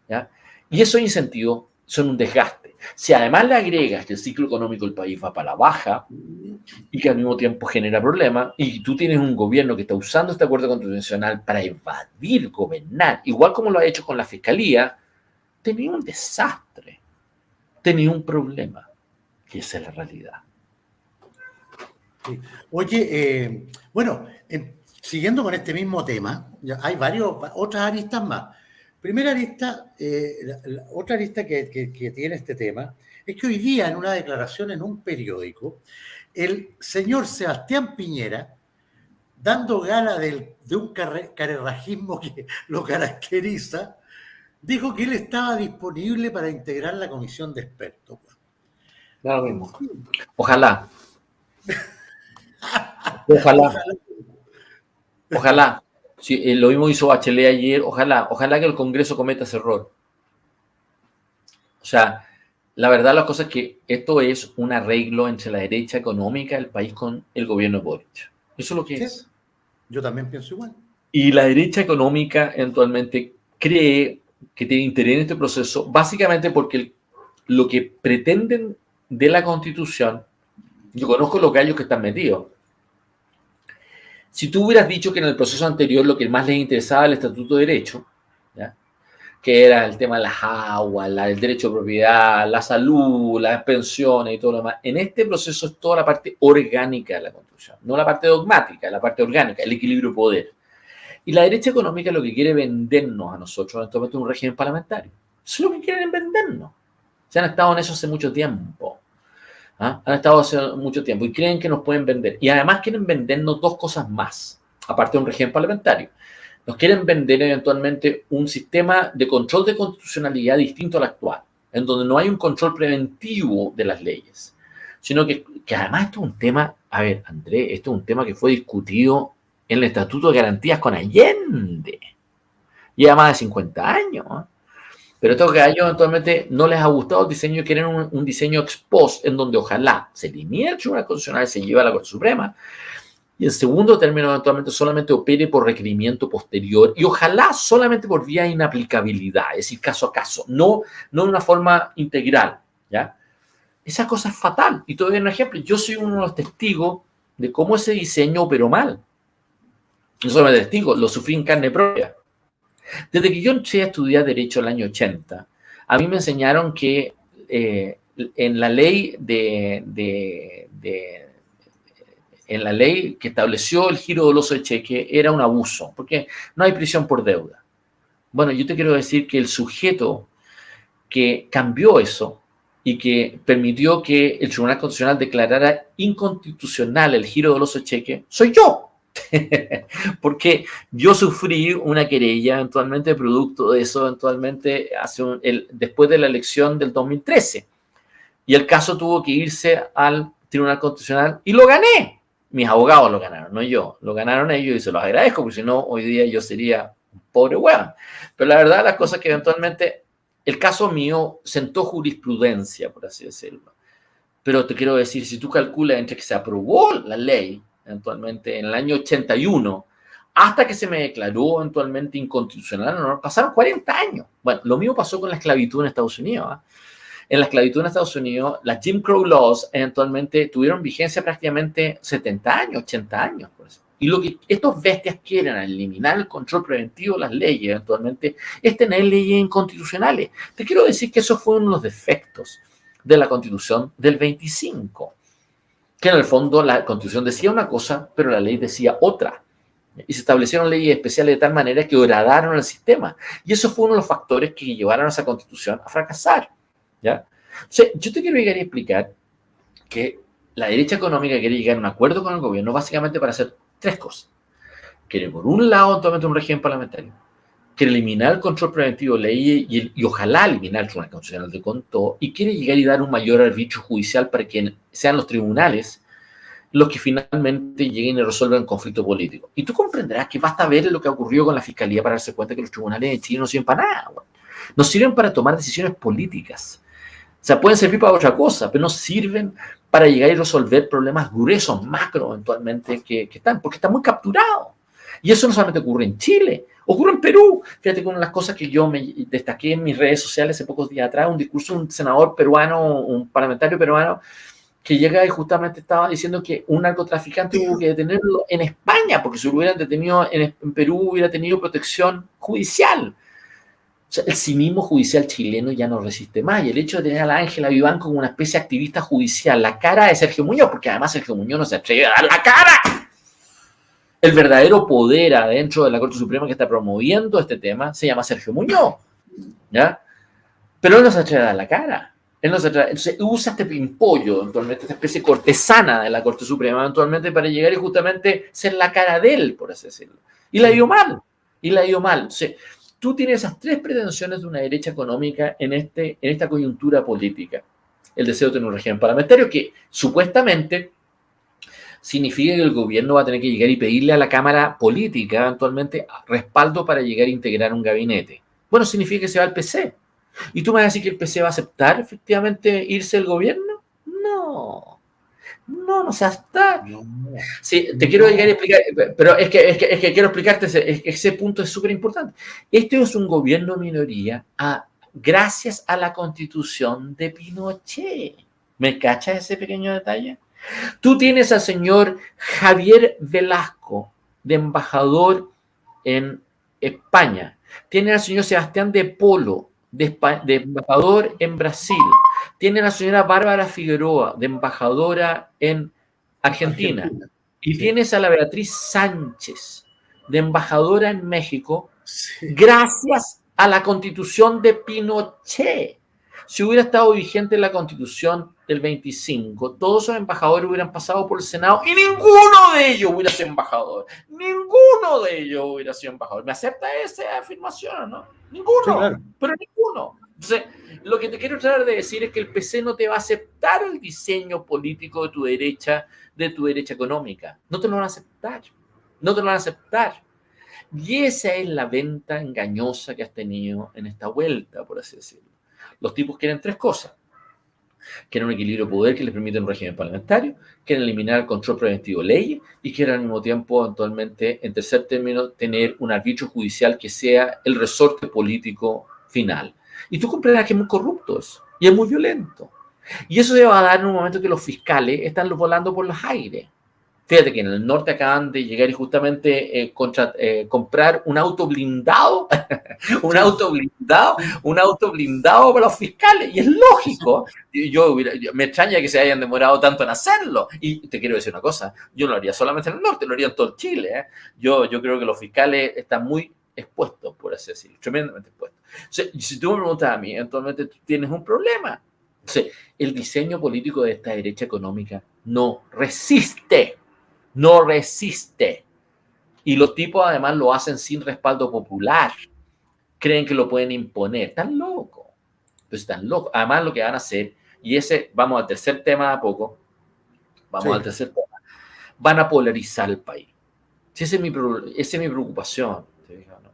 ¿ya? Y esos incentivos son un desgaste. Si además le agregas que el ciclo económico del país va para la baja y que al mismo tiempo genera problemas, y tú tienes un gobierno que está usando este acuerdo constitucional para evadir, gobernar, igual como lo ha hecho con la Fiscalía, tenía un desastre, tenía un problema, que esa es la realidad. Sí. Oye, bueno, siguiendo con este mismo tema, hay otras aristas más, Primera arista, otra arista que tiene este tema, es que hoy día en una declaración en un periódico, el señor Sebastián Piñera, dando gala de un carerrajismo que lo caracteriza, dijo que él estaba disponible para integrar la comisión de expertos. Lo mismo. Ojalá. Ojalá. Ojalá. Sí, lo mismo hizo Bachelet ayer. Ojalá que el Congreso cometa ese error. O sea, la verdad las cosas es que esto es un arreglo entre la derecha económica del país con el gobierno de Boric. Eso es lo que es. Yo también pienso igual. Y la derecha económica eventualmente cree que tiene interés en este proceso, básicamente porque lo que pretenden de la Constitución, yo conozco los gallos que están metidos. Si tú hubieras dicho que en el proceso anterior lo que más les interesaba era el Estatuto de Derecho, ¿ya?, que era el tema de las aguas, el derecho de propiedad, la salud, las pensiones y todo lo demás, en este proceso es toda la parte orgánica de la Constitución, no la parte dogmática, la parte orgánica, el equilibrio de poder. Y la derecha económica lo que quiere vendernos a nosotros eventualmente un régimen parlamentario. Eso es lo que quieren vendernos. Se han estado en eso hace mucho tiempo. ¿Ah? Han estado hace mucho tiempo y creen que nos pueden vender. Y además quieren vendernos dos cosas más, aparte de un régimen parlamentario. Nos quieren vender eventualmente un sistema de control de constitucionalidad distinto al actual, en donde no hay un control preventivo de las leyes, sino que además esto es un tema, a ver, Andrés, esto es un tema que fue discutido en el Estatuto de Garantías con Allende. Lleva más de 50 años. ¿Eh? Pero estos gallos eventualmente no les ha gustado el diseño y quieren un diseño ex post en donde ojalá se elimine el Tribunal Constitucional y se lleve a la Corte Suprema. Y en segundo término, eventualmente solamente opere por requerimiento posterior y ojalá solamente por vía de inaplicabilidad, es decir, caso a caso, no de una forma integral. ¿Ya? Esa cosa es fatal. Y te doy un ejemplo. Yo soy uno de los testigos de cómo ese diseño operó mal. No solamente testigo, lo sufrí en carne propia. Desde que yo entré a estudiar Derecho el año 80, a mí me enseñaron que en la ley en la ley que estableció el giro doloso de cheque era un abuso, porque no hay prisión por deuda. Bueno, yo te quiero decir que el sujeto que cambió eso y que permitió que el Tribunal Constitucional declarara inconstitucional el giro doloso de cheque, soy yo. Porque yo sufrí una querella eventualmente producto de eso, eventualmente después de la elección del 2013. Y el caso tuvo que irse al Tribunal Constitucional y lo gané. Mis abogados lo ganaron, no yo. Lo ganaron ellos y se los agradezco, porque si no, hoy día yo sería un pobre hueón. Pero la verdad, las cosas que eventualmente, el caso mío sentó jurisprudencia, por así decirlo. Pero te quiero decir, si tú calculas entre que se aprobó la ley, eventualmente en el año 81, hasta que se me declaró eventualmente inconstitucional, no, pasaron 40 años. Bueno, lo mismo pasó con la esclavitud en Estados Unidos. ¿Eh? En la esclavitud en Estados Unidos, las Jim Crow Laws eventualmente tuvieron vigencia prácticamente 70 años, 80 años. Por eso. Y lo que estos bestias quieren al eliminar el control preventivo de las leyes eventualmente es tener leyes inconstitucionales. Te quiero decir que eso fue uno de los defectos de la Constitución del 25. Que en el fondo la Constitución decía una cosa, pero la ley decía otra. Y se establecieron leyes especiales de tal manera que horadaron el sistema. Y eso fue uno de los factores que llevaron a esa Constitución a fracasar. ¿Ya? O sea, yo te quiero llegar a explicar que la derecha económica quiere llegar a un acuerdo con el gobierno básicamente para hacer tres cosas. Quiere, por un lado, actualmente un régimen parlamentario. Quiere eliminar el control preventivo de leyes y ojalá eliminar el Tribunal Constitucional de Control, y quiere llegar y dar un mayor arbitrio judicial para que sean los tribunales los que finalmente lleguen y resuelvan el conflicto político. Y tú comprenderás que basta ver lo que ha ocurrido con la Fiscalía para darse cuenta que los tribunales de Chile no sirven para nada. Bueno. No sirven para tomar decisiones políticas. O sea, pueden servir para otra cosa, pero no sirven para llegar y resolver problemas gruesos, macro, eventualmente, que están, porque están muy capturados. Y eso no solamente ocurre en Chile, ocurre en Perú. Fíjate que una de las cosas que yo me destaqué en mis redes sociales hace pocos días atrás, un discurso de un senador peruano, un parlamentario peruano, que llega y justamente estaba diciendo que un narcotraficante hubo que detenerlo en España, porque si lo hubieran detenido en Perú hubiera tenido protección judicial. O sea, el cinismo judicial chileno ya no resiste más. Y el hecho de tener a la Ángela Viván como una especie de activista judicial, la cara de Sergio Muñoz, porque además Sergio Muñoz no se atreve a dar la cara. El verdadero poder adentro de la Corte Suprema que está promoviendo este tema se llama Sergio Muñoz, ¿ya? Pero él no se atreve a dar la cara. Él no se atreve, entonces usa este pimpollo, eventualmente, esta especie cortesana de la Corte Suprema, eventualmente, para llegar y justamente ser la cara de él, por así decirlo. Y la dio mal. Y la dio mal. Entonces, tú tienes esas tres pretensiones de una derecha económica en esta coyuntura política. El deseo de tener un régimen parlamentario que supuestamente significa que el gobierno va a tener que llegar y pedirle a la Cámara Política eventualmente respaldo para llegar a integrar un gabinete. Bueno, significa que se va al PC. ¿Y tú me vas a decir que el PC va a aceptar efectivamente irse del gobierno? No, no se va a aceptar. No. Sí, te quiero llegar a explicar, pero es que quiero explicarte, ese punto es súper importante. Este es un gobierno minoría gracias a la Constitución de Pinochet. ¿Me cachas ese pequeño detalle? Tú tienes al señor Javier Velasco, de embajador en España. Tienes al señor Sebastián de Polo, de embajador en Brasil. Tiene a la señora Bárbara Figueroa, de embajadora en Argentina. Y sí, tienes a la Beatriz Sánchez, de embajadora en México, sí, gracias a la Constitución de Pinochet. Si hubiera estado vigente la Constitución del 25, todos esos embajadores hubieran pasado por el Senado y ninguno de ellos hubiera sido embajador. Ninguno de ellos hubiera sido embajador. ¿Me acepta esa afirmación o no? Ninguno, sí, claro, pero ninguno. Entonces, lo que te quiero tratar de decir es que el PC no te va a aceptar el diseño político de tu derecha económica. No te lo van a aceptar. No te lo van a aceptar. Y esa es la venta engañosa que has tenido en esta vuelta, por así decirlo. Los tipos quieren tres cosas. Quieren un equilibrio de poder que les permita un régimen parlamentario, quieren eliminar el control preventivo de leyes y quieren al mismo tiempo, eventualmente, en tercer término, tener un arbitrio judicial que sea el resorte político final. Y tú comprenderás que es muy corrupto eso, y es muy violento. Y eso se va a dar en un momento que los fiscales están volando por los aires. Fíjate que en el norte acaban de llegar y justamente comprar un auto blindado, un auto blindado para los fiscales. Y es lógico. Me extraña que se hayan demorado tanto en hacerlo. Y te quiero decir una cosa, yo no lo haría solamente en el norte, lo haría en todo Chile. Yo creo que los fiscales están muy expuestos, por así decirlo, tremendamente expuestos. O sea, si tú me preguntas a mí, eventualmente tú tienes un problema. O sea, el diseño político de esta derecha económica no resiste. No resiste. Y los tipos además lo hacen sin respaldo popular. Creen que lo pueden imponer. Están locos. Pues están locos. Además lo que van a hacer, y vamos al tercer tema a poco, al tercer tema, van a polarizar el país. Esa es mi preocupación. ¿No?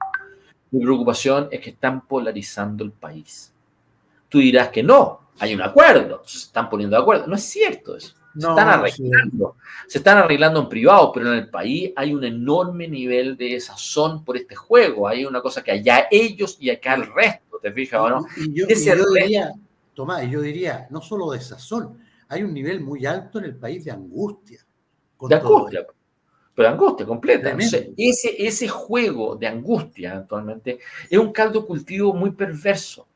Mi preocupación es que están polarizando el país. Tú dirás que no, hay un acuerdo, se están poniendo de acuerdo. No es cierto eso. Se están arreglando en privado, pero en el país hay un enorme nivel de desazón por este juego. Hay una cosa que allá ellos y acá el resto, ¿te fijas o no? Yo diría, no solo desazón, hay un nivel muy alto en el país de angustia. Pero angustia completa. Entonces, ese juego de angustia actualmente es un caldo de cultivo muy perverso.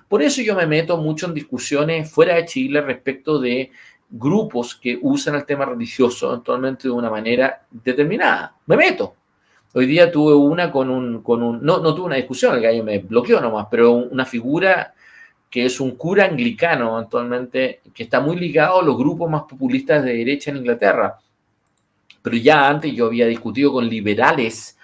Por eso yo me meto mucho en discusiones fuera de Chile respecto de grupos que usan el tema religioso actualmente de una manera determinada. Me meto. Hoy día tuve una no tuve una discusión, el gallo me bloqueó nomás, pero una figura que es un cura anglicano actualmente, que está muy ligado a los grupos más populistas de derecha en Inglaterra. Pero ya antes yo había discutido con liberales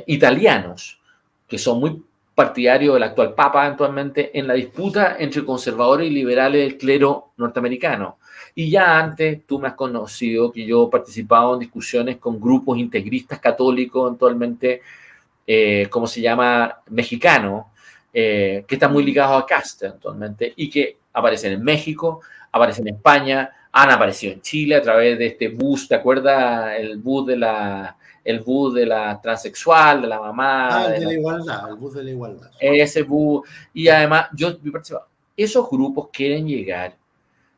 italianos, que son muy partidarios del actual Papa actualmente en la disputa entre conservadores y liberales del clero norteamericano. Y ya antes tú me has conocido que yo he participado en discusiones con grupos integristas católicos actualmente, ¿cómo se llama? Mexicanos, que están muy ligados a Cast actualmente y que aparecen en México, aparecen en España, han aparecido en Chile a través de este bus, ¿te acuerdas? El bus de la transexual, de la mamá. El bus de la igualdad. Ese bus. Y además, yo he participado. Esos grupos quieren llegar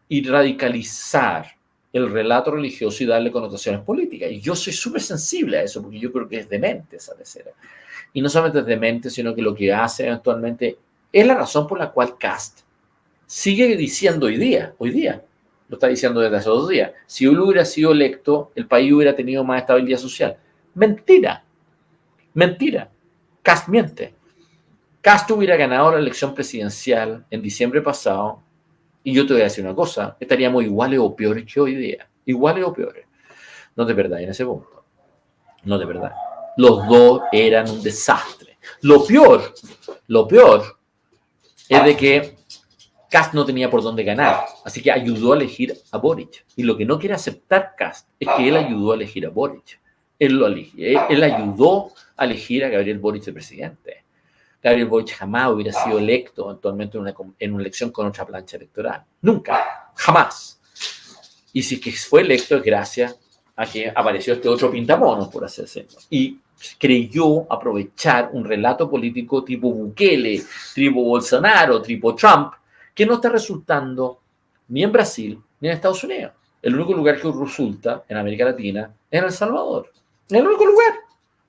y radicalizar el relato religioso y darle connotaciones políticas. Y yo soy súper sensible a eso, porque yo creo que es demente esa lecera. Y no solamente es demente, sino que lo que hace actualmente es la razón por la cual Cast sigue diciendo hoy día, lo está diciendo desde hace 2 días, si él hubiera sido electo, el país hubiera tenido más estabilidad social. Mentira. Kast miente. Kast hubiera ganado la elección presidencial en diciembre pasado, y yo te voy a decir una cosa, estaríamos iguales o peores que hoy día. Iguales o peores. No de verdad en ese punto. No de verdad. Los dos eran un desastre. Lo peor es de que Kast no tenía por dónde ganar, así que ayudó a elegir a Boric. Y lo que no quiere aceptar Kast es que él ayudó a elegir a Boric. Él ayudó a elegir a Gabriel Boric de presidente. Gabriel Boric jamás hubiera sido electo eventualmente en una elección con otra plancha electoral. Nunca, jamás. Y si es que fue electo es gracias a que apareció este otro pintamonos, por así decirlo. Y creyó aprovechar un relato político tipo Bukele, tipo Bolsonaro, tipo Trump, que no está resultando ni en Brasil ni en Estados Unidos. El único lugar que resulta en América Latina es en El Salvador. Es el único lugar.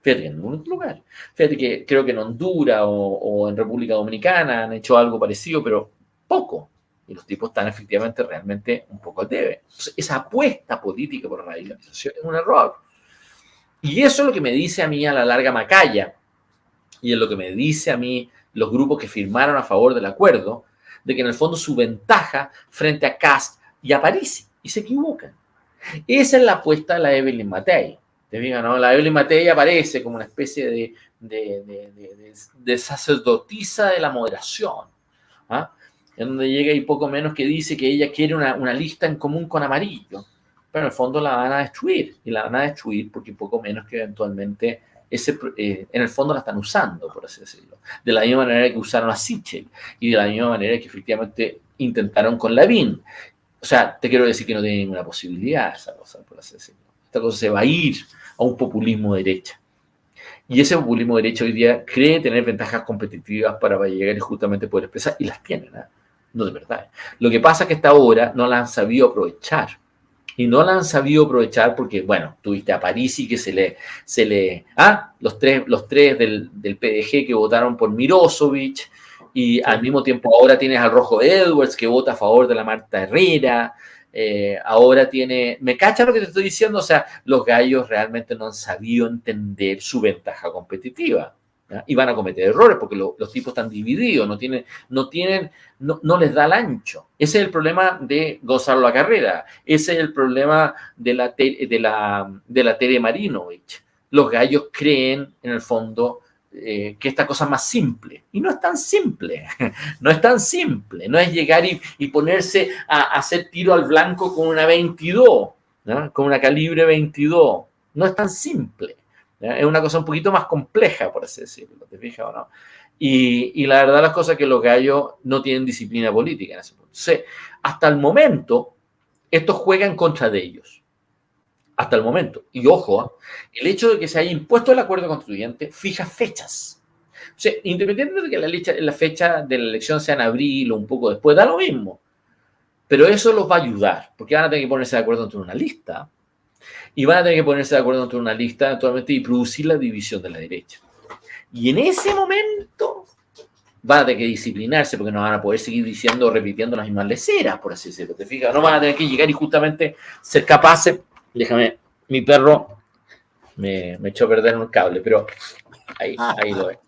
Fíjate, en el único lugar. Fíjate que creo que en Honduras o en República Dominicana han hecho algo parecido, pero poco. Y los tipos están efectivamente realmente un poco al debe. Entonces, esa apuesta política por radicalización es un error. Y eso es lo que me dice a mí a la larga Macaya, y es lo que me dice a mí los grupos que firmaron a favor del acuerdo, de que en el fondo su ventaja frente a Kast y a Parisi, y se equivocan. Esa es la apuesta de la Evelyn Matei. Te fijas, ¿no? La Evelyn Matei aparece como una especie de sacerdotisa de la moderación, ¿ah? En donde llega y poco menos que dice que ella quiere una lista en común con Amarillo, pero en el fondo la van a destruir, y la van a destruir porque poco menos que eventualmente en el fondo la están usando, por así decirlo, de la misma manera que usaron a Sichel y de la misma manera que efectivamente intentaron con Lavín. O sea, te quiero decir que no tiene ninguna posibilidad esa cosa, por así decirlo. Esta cosa se va a ir a un populismo de derecha. Y ese populismo de derecha hoy día cree tener ventajas competitivas para llegar y justamente poder expresar, y las tienen, ¿eh? No de verdad. Lo que pasa es que hasta ahora no la han sabido aprovechar. Y no la han sabido aprovechar porque, bueno, tuviste a Parisi que los tres del PDG que votaron por Mirosevic, y al mismo tiempo ahora tienes al Rojo Edwards que vota a favor de la Marta Herrera. Ahora ¿me cacha lo que te estoy diciendo? O sea, los gallos realmente no han sabido entender su ventaja competitiva, ¿ya? Y van a cometer errores porque los tipos están divididos, no les da el ancho. Ese es el problema de Gonzalo Lacarrera, ese es el problema de la Tere Marinovich. Los gallos creen, en el fondo, que esta cosa es más simple. Y no es tan simple. No es tan simple. No es llegar y ponerse a hacer tiro al blanco con una 22, ¿no? Con una calibre 22. No es tan simple. ¿Ya? Es una cosa un poquito más compleja, por así decirlo. ¿Te fijas o no? Y la verdad las cosas es que los gallos no tienen disciplina política en ese punto. Entonces, hasta el momento, estos juegan contra de ellos. Hasta el momento. Y ojo, el hecho de que se haya impuesto el acuerdo constituyente fija fechas. O sea, independientemente de que la fecha de la elección sea en abril o un poco después, da lo mismo. Pero eso los va a ayudar, porque van a tener que ponerse de acuerdo entre una lista, y van a tener que ponerse de acuerdo entre una lista eventualmente y producir la división de la derecha. Y en ese momento van a tener que disciplinarse porque no van a poder seguir repitiendo las mismas leceras, por así decirlo. ¿Te fijas? No van a tener que llegar y justamente ser capaces. Déjame, mi perro me echó a perder un cable, pero ahí lo ve.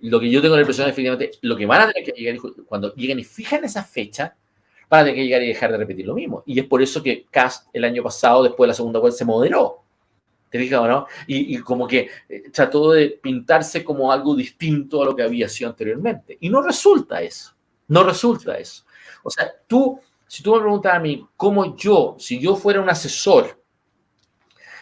Lo que yo tengo la impresión, efectivamente, lo que van a tener que llegar, cuando lleguen y fijan esa fecha, van a tener que llegar y dejar de repetir lo mismo. Y es por eso que Kast el año pasado, después de la segunda vuelta, se moderó. ¿Te fijas o no? Y como que trató de pintarse como algo distinto a lo que había sido anteriormente. Y no resulta eso. No resulta eso. O sea, si tú me preguntas a mí, si yo fuera un asesor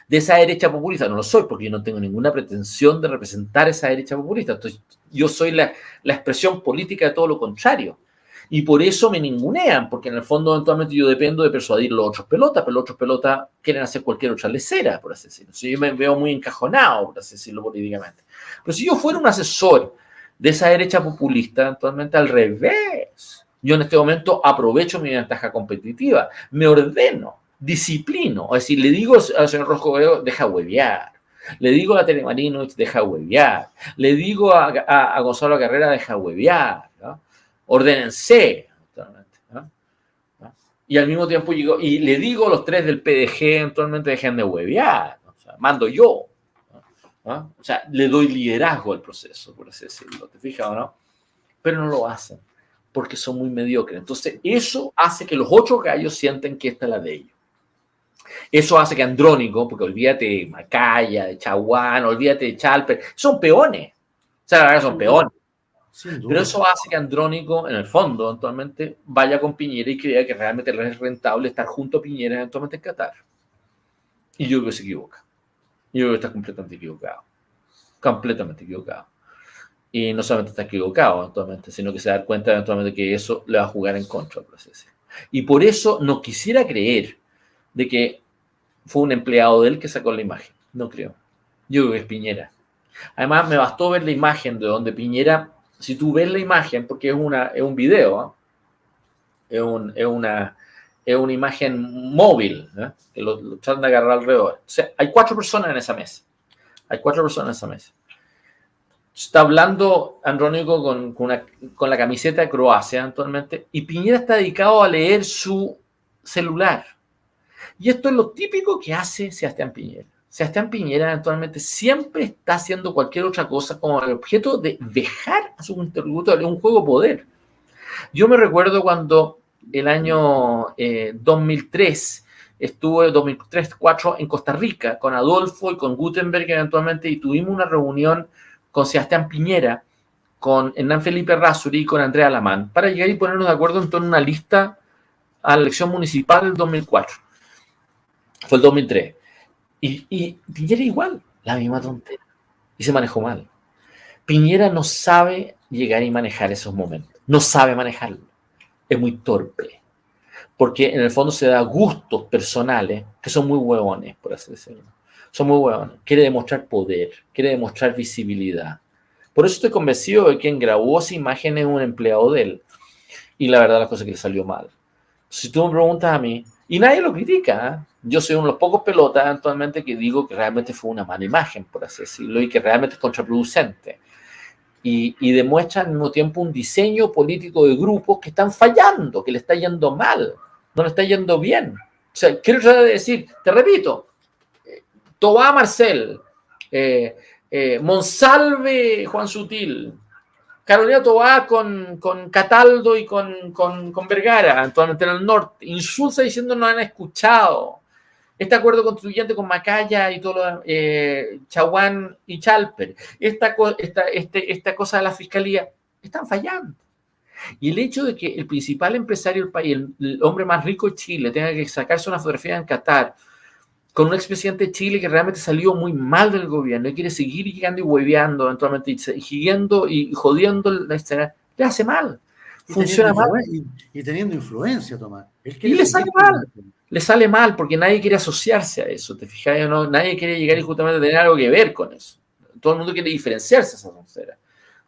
de esa derecha populista, no lo soy porque yo no tengo ninguna pretensión de representar esa derecha populista. Entonces, yo soy la expresión política de todo lo contrario. Y por eso me ningunean, porque en el fondo eventualmente yo dependo de persuadir a los otros pelotas, pero los otros pelotas quieren hacer cualquier otra lecera, por así decirlo. Yo me veo muy encajonado, por así decirlo, políticamente. Pero si yo fuera un asesor de esa derecha populista, eventualmente al revés. Yo en este momento aprovecho mi ventaja competitiva, me ordeno, disciplino. Es decir, le digo al señor Rojo, deja huevear. Le digo a Tere Marinovich, deja huevear. Le digo a Gonzalo Carrera, deja huevear, ¿no? Ordénense. ¿No? Y al mismo tiempo llego y le digo a los 3 del PDG, eventualmente dejen de huevear, o sea, mando yo. ¿No? O sea, le doy liderazgo al proceso, por así decirlo, ¿te fijas o no? Pero no lo hacen, porque son muy mediocres. Entonces, eso hace que los 8 gallos sienten que esta es la de ellos. Eso hace que Andrónico, porque olvídate de Macaya, de Chaguán, olvídate de Chalper, son peones. O sea, la verdad son peones. Pero eso hace que Andrónico, en el fondo, eventualmente, vaya con Piñera y crea que realmente es rentable estar junto a Piñera eventualmente en Qatar. Y yo creo que se equivoca. Yo creo que está completamente equivocado. Completamente equivocado. Y no solamente está equivocado eventualmente, sino que se da cuenta eventualmente que eso le va a jugar en contra al proceso. Y por eso no quisiera creer de que fue un empleado de él que sacó la imagen. No creo. Yo creo que es Piñera. Además, me bastó ver la imagen de donde Piñera, si tú ves la imagen, porque es un video, ¿eh? es una imagen móvil, ¿eh? Que lo tratan de agarrar alrededor. O sea, hay 4 personas en esa mesa. Hay 4 personas en esa mesa. Está hablando Andrónico con la camiseta de Croacia actualmente, y Piñera está dedicado a leer su celular. Y esto es lo típico que hace Sebastián Piñera. Sebastián Piñera actualmente siempre está haciendo cualquier otra cosa con el objeto de dejar a su interlocutor. Es un juego de poder. Yo me recuerdo cuando el año 2003 estuve 2003-2004 en Costa Rica con Adolfo y con Gutenberg eventualmente, y tuvimos una reunión con Sebastián Piñera, con Hernán Felipe Razzuri y con Andrea Alamán para llegar y ponernos de acuerdo en torno a una lista a la elección municipal del 2004. Fue el 2003. Y Piñera igual, la misma tontera. Y se manejó mal. Piñera no sabe llegar y manejar esos momentos. No sabe manejarlo. Es muy torpe. Porque en el fondo se da gustos personales que son muy huevones, por así decirlo. Son muy huevones. Quiere demostrar poder, quiere demostrar visibilidad. Por eso estoy convencido de que quien grabó esa imagen es un empleado de él. Y la verdad, la cosa es que le salió mal. Si tú me preguntas a mí, y nadie lo critica, ¿eh? Yo soy uno de los pocos pelotas actualmente que digo que realmente fue una mala imagen, por así decirlo, y que realmente es contraproducente. Y demuestra al mismo tiempo un diseño político de grupos que están fallando, que le está yendo mal, no le está yendo bien. O sea, quiero tratar de decir, te repito, Tobá Marcel, Monsalve Juan Sutil, Carolina Tobá con Cataldo y con Vergara, actualmente en el norte, insulsa diciendo no han escuchado. Este acuerdo constituyente con Macaya y todo lo Chaguán y Chalper, esta cosa de la fiscalía, están fallando. Y el hecho de que el principal empresario del país, el hombre más rico de Chile, tenga que sacarse una fotografía en Qatar con un expresidente de Chile que realmente salió muy mal del gobierno y quiere seguir llegando y hueveando, eventualmente, y siguiendo y jodiendo la escena, le hace mal. Funciona mal. Y teniendo influencia, Tomás. Y le sale mal. Le sale mal porque nadie quiere asociarse a eso, ¿te fijas? ¿No? Nadie quiere llegar y justamente tener algo que ver con eso. Todo el mundo quiere diferenciarse de esa tontera.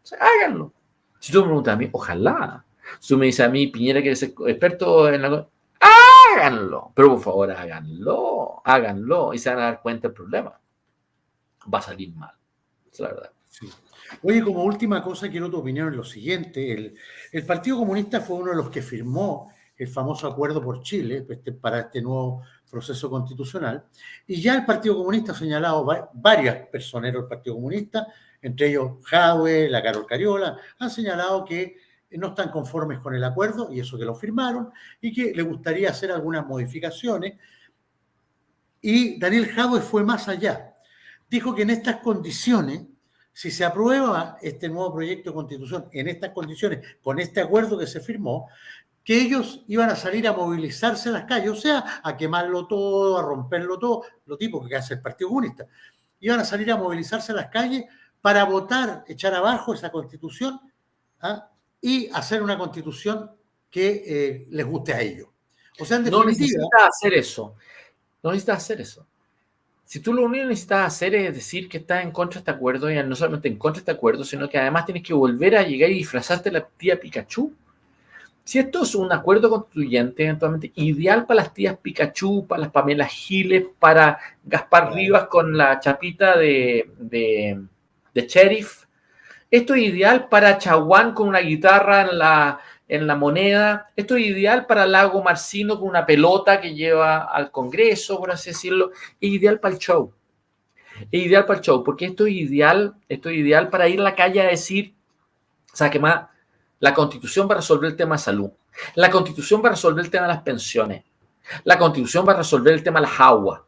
O sea, háganlo. Si tú me preguntas a mí, ojalá. Si tú me dices a mí, Piñera quiere ser experto en la... háganlo. Pero por favor, háganlo. Háganlo. Y se van a dar cuenta del problema. Va a salir mal. Es la verdad. Sí. Oye, como última cosa, quiero tu opinión en lo siguiente. El Partido Comunista fue uno de los que firmó el famoso Acuerdo por Chile para este nuevo proceso constitucional. Y ya el Partido Comunista ha señalado, varias personeros del Partido Comunista, entre ellos Jadwe, la Carol Cariola, han señalado que no están conformes con el acuerdo, y eso que lo firmaron, y que le gustaría hacer algunas modificaciones. Y Daniel Jadwe fue más allá. Dijo que en estas condiciones, si se aprueba este nuevo proyecto de constitución en estas condiciones, con este acuerdo que se firmó, que ellos iban a salir a movilizarse en las calles, o sea, a quemarlo todo, a romperlo todo, lo típico que hace el Partido Comunista. Iban a salir a movilizarse en las calles para votar, echar abajo esa constitución, ¿ah? Y hacer una constitución que les guste a ellos. O sea, en definitiva... No necesitas hacer eso. No necesitas hacer eso. Si tú lo único que necesitas hacer es decir que estás en contra de este acuerdo, y no solamente en contra de este acuerdo, sino que además tienes que volver a llegar y disfrazarte de la tía Pikachu. Si esto es un acuerdo constituyente, eventualmente ideal para las tías Pikachu, para las Pamela Giles, para Gaspar Rivas con la chapita de sheriff. Esto es ideal para Chaguán con una guitarra en la moneda. Esto es ideal para Lago Marcino con una pelota que lleva al Congreso, por así decirlo. Es ideal para el show. Es ideal para el show, porque esto es ideal para ir a la calle a decir, ¿sabes qué más? La Constitución va a resolver el tema de salud. La Constitución va a resolver el tema de las pensiones. La Constitución va a resolver el tema de las aguas.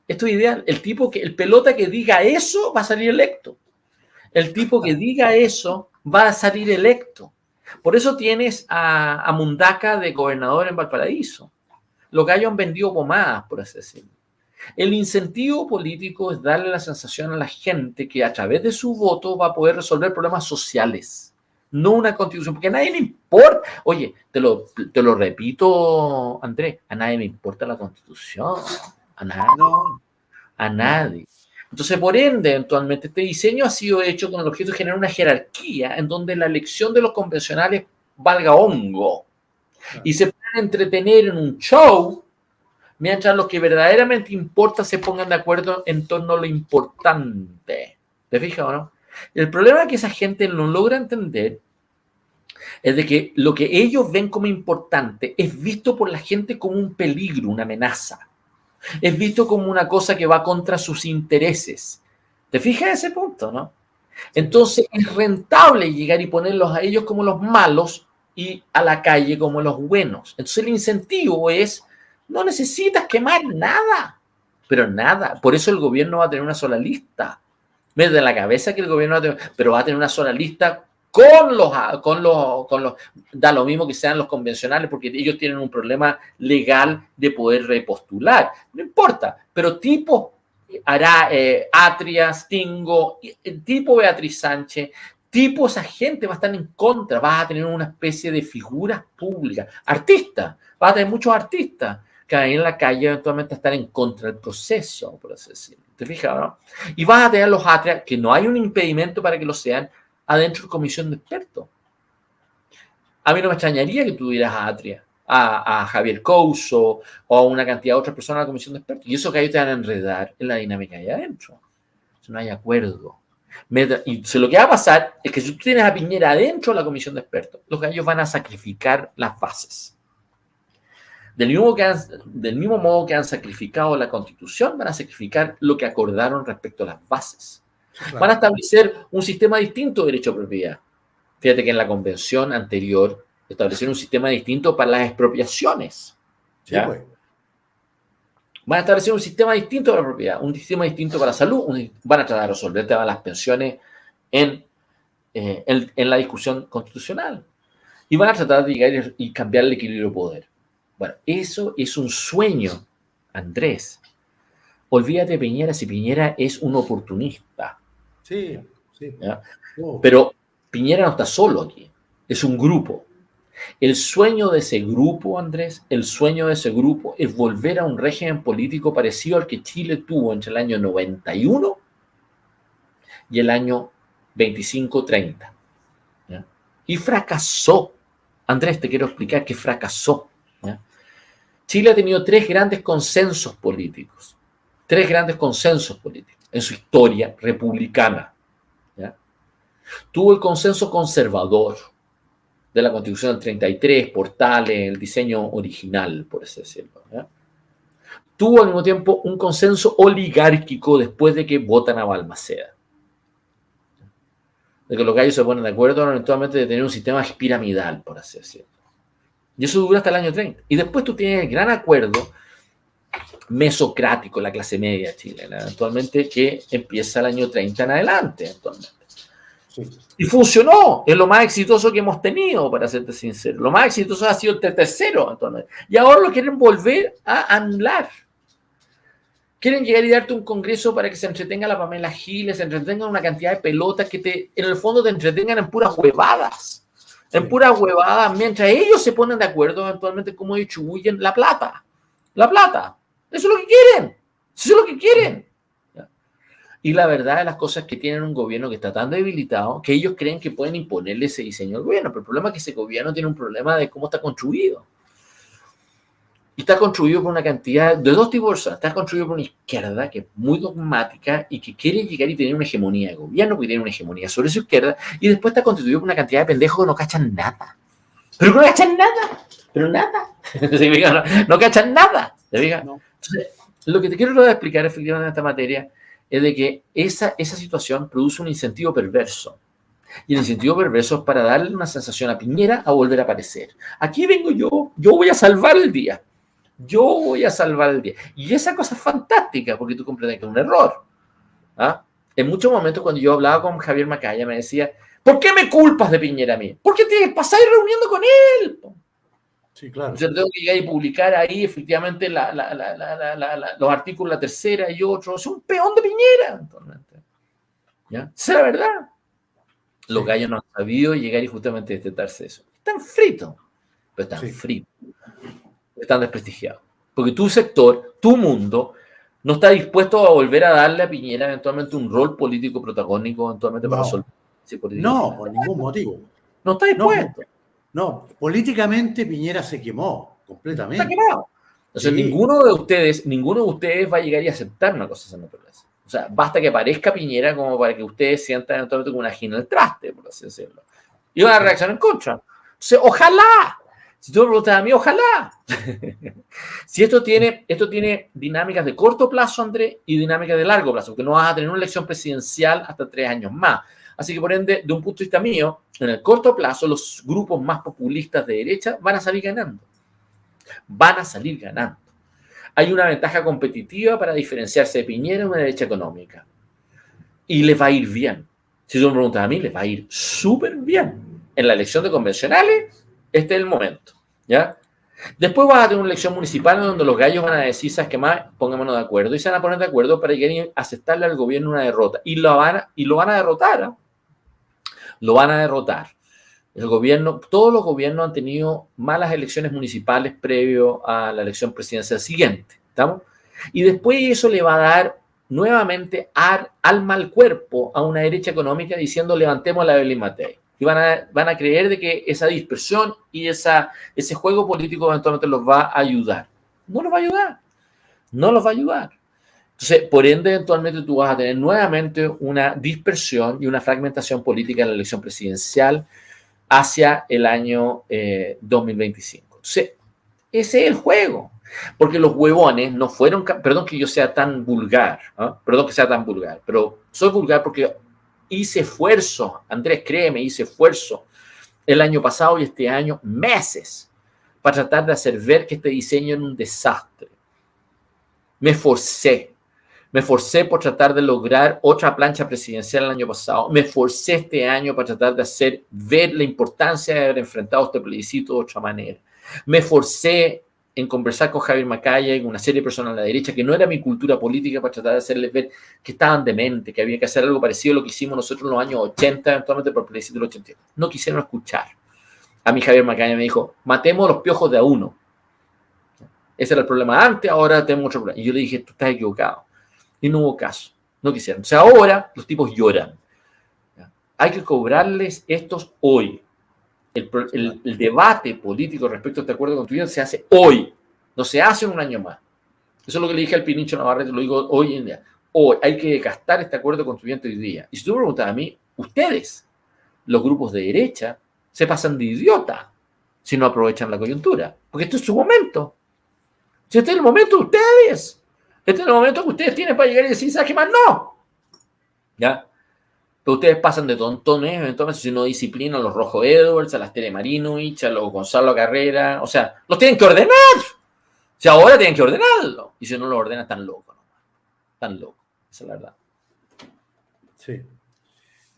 Esto es ideal. El pelota que diga eso va a salir electo. El tipo que diga eso va a salir electo. Por eso tienes a Mundaca de gobernador en Valparaíso. Los gallos han vendido pomadas, por así decirlo. El incentivo político es darle la sensación a la gente que a través de su voto va a poder resolver problemas sociales, no una constitución, porque a nadie le importa. Oye, te lo repito, Andrés, a nadie le importa la constitución, a nadie. No. A nadie. Entonces, por ende, eventualmente, este diseño ha sido hecho con el objeto de generar una jerarquía en donde la elección de los convencionales valga hongo y se pueden entretener en un show mientras los que verdaderamente importa se pongan de acuerdo en torno a lo importante. ¿Te fijas o no? El problema que esa gente no logra entender es de que lo que ellos ven como importante es visto por la gente como un peligro, una amenaza. Es visto como una cosa que va contra sus intereses. ¿Te fijas ese punto, no? Entonces es rentable llegar y ponerlos a ellos como los malos y a la calle como los buenos. Entonces el incentivo es, no necesitas quemar nada, pero nada. Por eso el gobierno va a tener una sola lista. Me da en la cabeza que el gobierno va a tener, pero va a tener una sola lista con los, da lo mismo que sean los convencionales, porque ellos tienen un problema legal de poder repostular. No importa, pero tipo hará Atria, Stingo, tipo Beatriz Sánchez, tipo esa gente va a estar en contra, vas a tener una especie de figuras públicas, artistas, vas a tener muchos artistas que van a ir en la calle eventualmente a estar en contra del proceso, por así decirlo. ¿Te fijas, no? Y vas a tener los Atria, que no hay un impedimento para que lo sean, adentro de comisión de expertos. A mí no me extrañaría que tuvieras a Atria, a Javier Couso o a una cantidad de otras personas en la comisión de expertos. Y eso que ellos te van a enredar en la dinámica ahí adentro. Si no hay acuerdo. Y lo que va a pasar es que si tú tienes a Piñera adentro de la comisión de expertos, los gallos van a sacrificar las bases. Del mismo modo que han sacrificado la Constitución, van a sacrificar lo que acordaron respecto a las bases. Claro. Van a establecer un sistema distinto de derecho a propiedad. Fíjate que en la convención anterior establecieron un sistema distinto para las expropiaciones. Sí, pues. Van a establecer un sistema distinto para la propiedad, un sistema distinto para la salud, van a tratar de resolver el tema de las pensiones en la discusión constitucional. Y van a tratar de llegar y cambiar el equilibrio de poder. Bueno, eso es un sueño, Andrés. Olvídate de Piñera si Piñera es un oportunista. Sí, sí. Oh. Pero Piñera no está solo aquí, es un grupo. El sueño de ese grupo, Andrés, el sueño de ese grupo es volver a un régimen político parecido al que Chile tuvo entre el año 91 y el año 25-30. ¿Ya? Y fracasó. Andrés, te quiero explicar que fracasó. ¿Ya? Chile ha tenido tres grandes consensos políticos en su historia republicana. ¿Ya? Tuvo el consenso conservador de la Constitución del 33, Portales, el diseño original, por así decirlo. ¿Ya? Tuvo al mismo tiempo un consenso oligárquico después de que votan a Balmaceda. De que los gallos se ponen de acuerdo eventualmente de tener un sistema piramidal, por así decirlo. Y eso dura hasta el año 30. Y después tú tienes el gran acuerdo mesocrático, la clase media chilena, actualmente, que empieza el año 30 en adelante, actualmente. Sí. Y funcionó, es lo más exitoso que hemos tenido, para serte sincero. Lo más exitoso ha sido el tercero, actualmente. Y ahora lo quieren volver a anular. Quieren llegar y darte un congreso para que se entretenga la Pamela Giles, se entretengan una cantidad de pelotas que en el fondo te entretengan en puras huevadas. En puras huevadas, mientras ellos se ponen de acuerdo eventualmente cómo distribuyen la plata. La plata. Eso es lo que quieren. Eso es lo que quieren. ¿Ya? Y la verdad de las cosas es que tienen un gobierno que está tan debilitado que ellos creen que pueden imponerle ese diseño al gobierno. Pero el problema es que ese gobierno tiene un problema de cómo está construido. Y está construido por una cantidad de dos tipos de personas. Está construido por una izquierda que es muy dogmática y que quiere llegar y tener una hegemonía de gobierno, que tiene una hegemonía sobre su izquierda. Y después está constituido por una cantidad de pendejos que no cachan nada. Pero no cachan nada. Pero nada. No cachan nada. ¿Te fijas? No. Entonces, lo que te quiero explicar efectivamente en esta materia es de que esa situación produce un incentivo perverso. Y el incentivo perverso es para darle una sensación a Piñera a volver a aparecer. Aquí vengo yo voy a salvar el día. Yo voy a salvar el día. Y esa cosa es fantástica, porque tú comprendes que es un error. ¿Ah? En muchos momentos cuando yo hablaba con Javier Macaya me decía, ¿por qué me culpas de Piñera a mí? ¿Por qué te pasás reuniendo con él? Sí, claro. Yo tengo que llegar y publicar ahí efectivamente los artículos, la tercera y otros. Es un peón de Piñera. ¿Ya? Esa es la verdad. Los gallos no han sabido llegar y justamente detectarse eso. Están fritos, pero están fritos. Están desprestigiados. Porque tu sector, tu mundo, no está dispuesto a volver a darle a Piñera eventualmente un rol político protagónico eventualmente para resolver ese político. No, por ningún motivo. No está dispuesto. No, políticamente Piñera se quemó completamente. Está quemado. Entonces, ninguno de ustedes va a llegar y aceptar una cosa de esa naturaleza. O sea, basta que aparezca Piñera como para que ustedes sientan eventualmente como una gina en el traste, por así decirlo. Y van a reaccionar en contra. Entonces, ojalá. Si tú me preguntas a mí, ojalá. Si esto tiene dinámicas de corto plazo, Andrés, y dinámicas de largo plazo, porque no vas a tener una elección presidencial hasta 3 años más. Así que, por ende, de un punto de vista mío, en el corto plazo, los grupos más populistas de derecha van a salir ganando. Van a salir ganando. Hay una ventaja competitiva para diferenciarse de Piñera en una derecha económica. Y les va a ir bien. Si tú me preguntas a mí, les va a ir súper bien. En la elección de convencionales, este es el momento. ¿Ya? Después vas a tener una elección municipal donde los gallos van a decir, ¿sabes qué más? Pongámonos de acuerdo. Y se van a poner de acuerdo para llegar a aceptarle al gobierno una derrota. Y lo van a derrotar. ¿Eh? Lo van a derrotar. El gobierno, todos los gobiernos han tenido malas elecciones municipales previo a la elección presidencial siguiente. ¿Estamos? Y después eso le va a dar nuevamente alma al cuerpo a una derecha económica diciendo levantemos a la Evelyn Matei. Y van a creer de que esa dispersión y ese juego político eventualmente los va a ayudar. No los va a ayudar. No los va a ayudar. Entonces, por ende, eventualmente tú vas a tener nuevamente una dispersión y una fragmentación política en la elección presidencial hacia el año 2025. Entonces, ese es el juego. Porque los huevones no fueron... Perdón que yo sea tan vulgar. Perdón que sea tan vulgar. Pero soy vulgar porque hice esfuerzo. Andrés, créeme, hice esfuerzo el año pasado y este año, meses, para tratar de hacer ver que este diseño era un desastre. Me esforcé por tratar de lograr otra plancha presidencial el año pasado. Me esforcé este año para tratar de hacer ver la importancia de haber enfrentado este plebiscito de otra manera. Me esforcé en conversar con Javier Macaya y con una serie de personas a la derecha que no era mi cultura política para tratar de hacerles ver que estaban dementes, que había que hacer algo parecido a lo que hicimos nosotros en los años 80, eventualmente por el plebiscito del 80. No quisieron escuchar. A mí Javier Macaya me dijo, matemos los piojos de a uno. Ese era el problema antes, ahora tenemos otro problema. Y yo le dije, tú estás equivocado. Y no hubo caso, no quisieron. O sea, ahora los tipos lloran. Hay que cobrarles estos hoy. El debate político respecto a este acuerdo constituyente se hace hoy, no se hace en un año más. Eso es lo que le dije al Pinicho Navarrete, lo digo hoy en día. Hoy hay que gastar este acuerdo constituyente hoy día. Y si tú me preguntas a mí, ustedes, los grupos de derecha, se pasan de idiota si no aprovechan la coyuntura. Porque esto es su momento. Si este es el momento de ustedes. Este es el momento que ustedes tienen para llegar y decir, ¿sabes qué más? No. ¿Ya? Pero ustedes pasan de tontones, eventualmente, si no disciplinan a los Rojo Edwards, a las Tere Marinovich, a los Gonzalo Carrera. O sea, los tienen que ordenar. O sea, ahora tienen que ordenarlo. Y si no lo ordenan, están locos. Están locos. Esa es la verdad.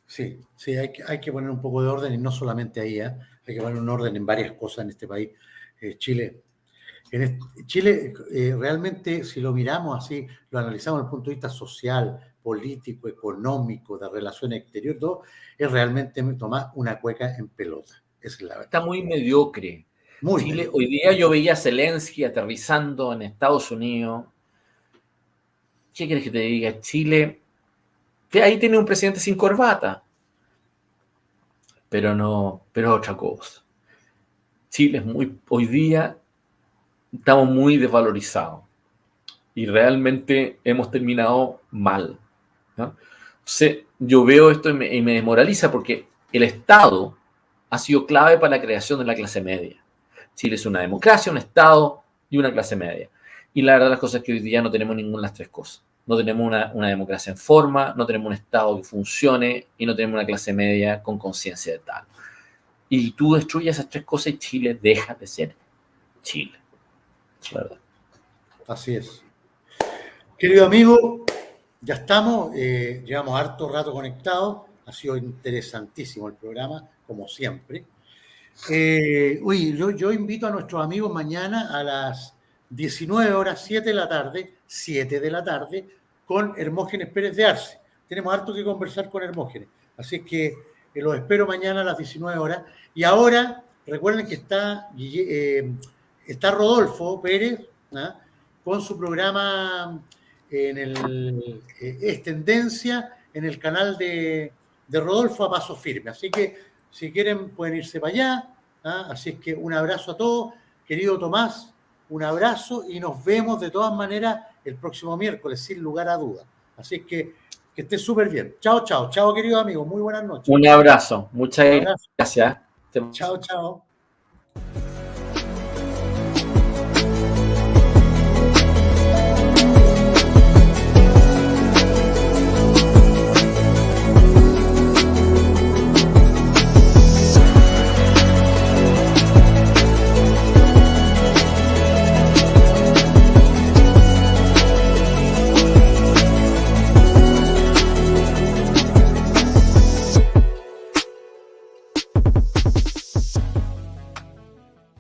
Sí, hay que poner un poco de orden y no solamente ahí, hay que poner un orden en varias cosas en este país. Chile, realmente, si lo miramos así, lo analizamos desde el punto de vista social, político, económico, de relaciones exteriores, todo, es realmente tomar una cueca en pelota. Esa es la verdad. Está muy mediocre. Chile, hoy día yo veía a Zelensky aterrizando en Estados Unidos. ¿Qué quieres que te diga? Chile, que ahí tiene un presidente sin corbata. Pero otra cosa. Chile es hoy día estamos muy desvalorizados. Y realmente hemos terminado mal. ¿No? Entonces, yo veo esto y me desmoraliza porque el Estado ha sido clave para la creación de la clase media. Chile es una democracia, un Estado y una clase media. Y la verdad de las cosas es que hoy día no tenemos ninguna de las tres cosas. No tenemos una democracia en forma, no tenemos un Estado que funcione y no tenemos una clase media con conciencia de tal. Y tú destruyes esas tres cosas y Chile deja de ser Chile. Es la verdad. Así es. Querido amigo, ya estamos, llevamos harto rato conectados, ha sido interesantísimo el programa, como siempre. Yo invito a nuestros amigos mañana a las 19 horas, 7 de la tarde, con Hermógenes Pérez de Arce. Tenemos harto que conversar con Hermógenes, así que los espero mañana a las 19 horas. Y ahora, recuerden que está Rodolfo Pérez, ¿ah?, con su programa Es Tendencia en el canal de Rodolfo a Paso Firme. Así que si quieren pueden irse para allá. Así es que un abrazo a todos. Querido Tomás, un abrazo y nos vemos de todas maneras el próximo miércoles, sin lugar a dudas. Así es que estés súper bien. Chao, chao, chao, queridos amigos. Muy buenas noches. Un abrazo. Muchas gracias. Chao, chao.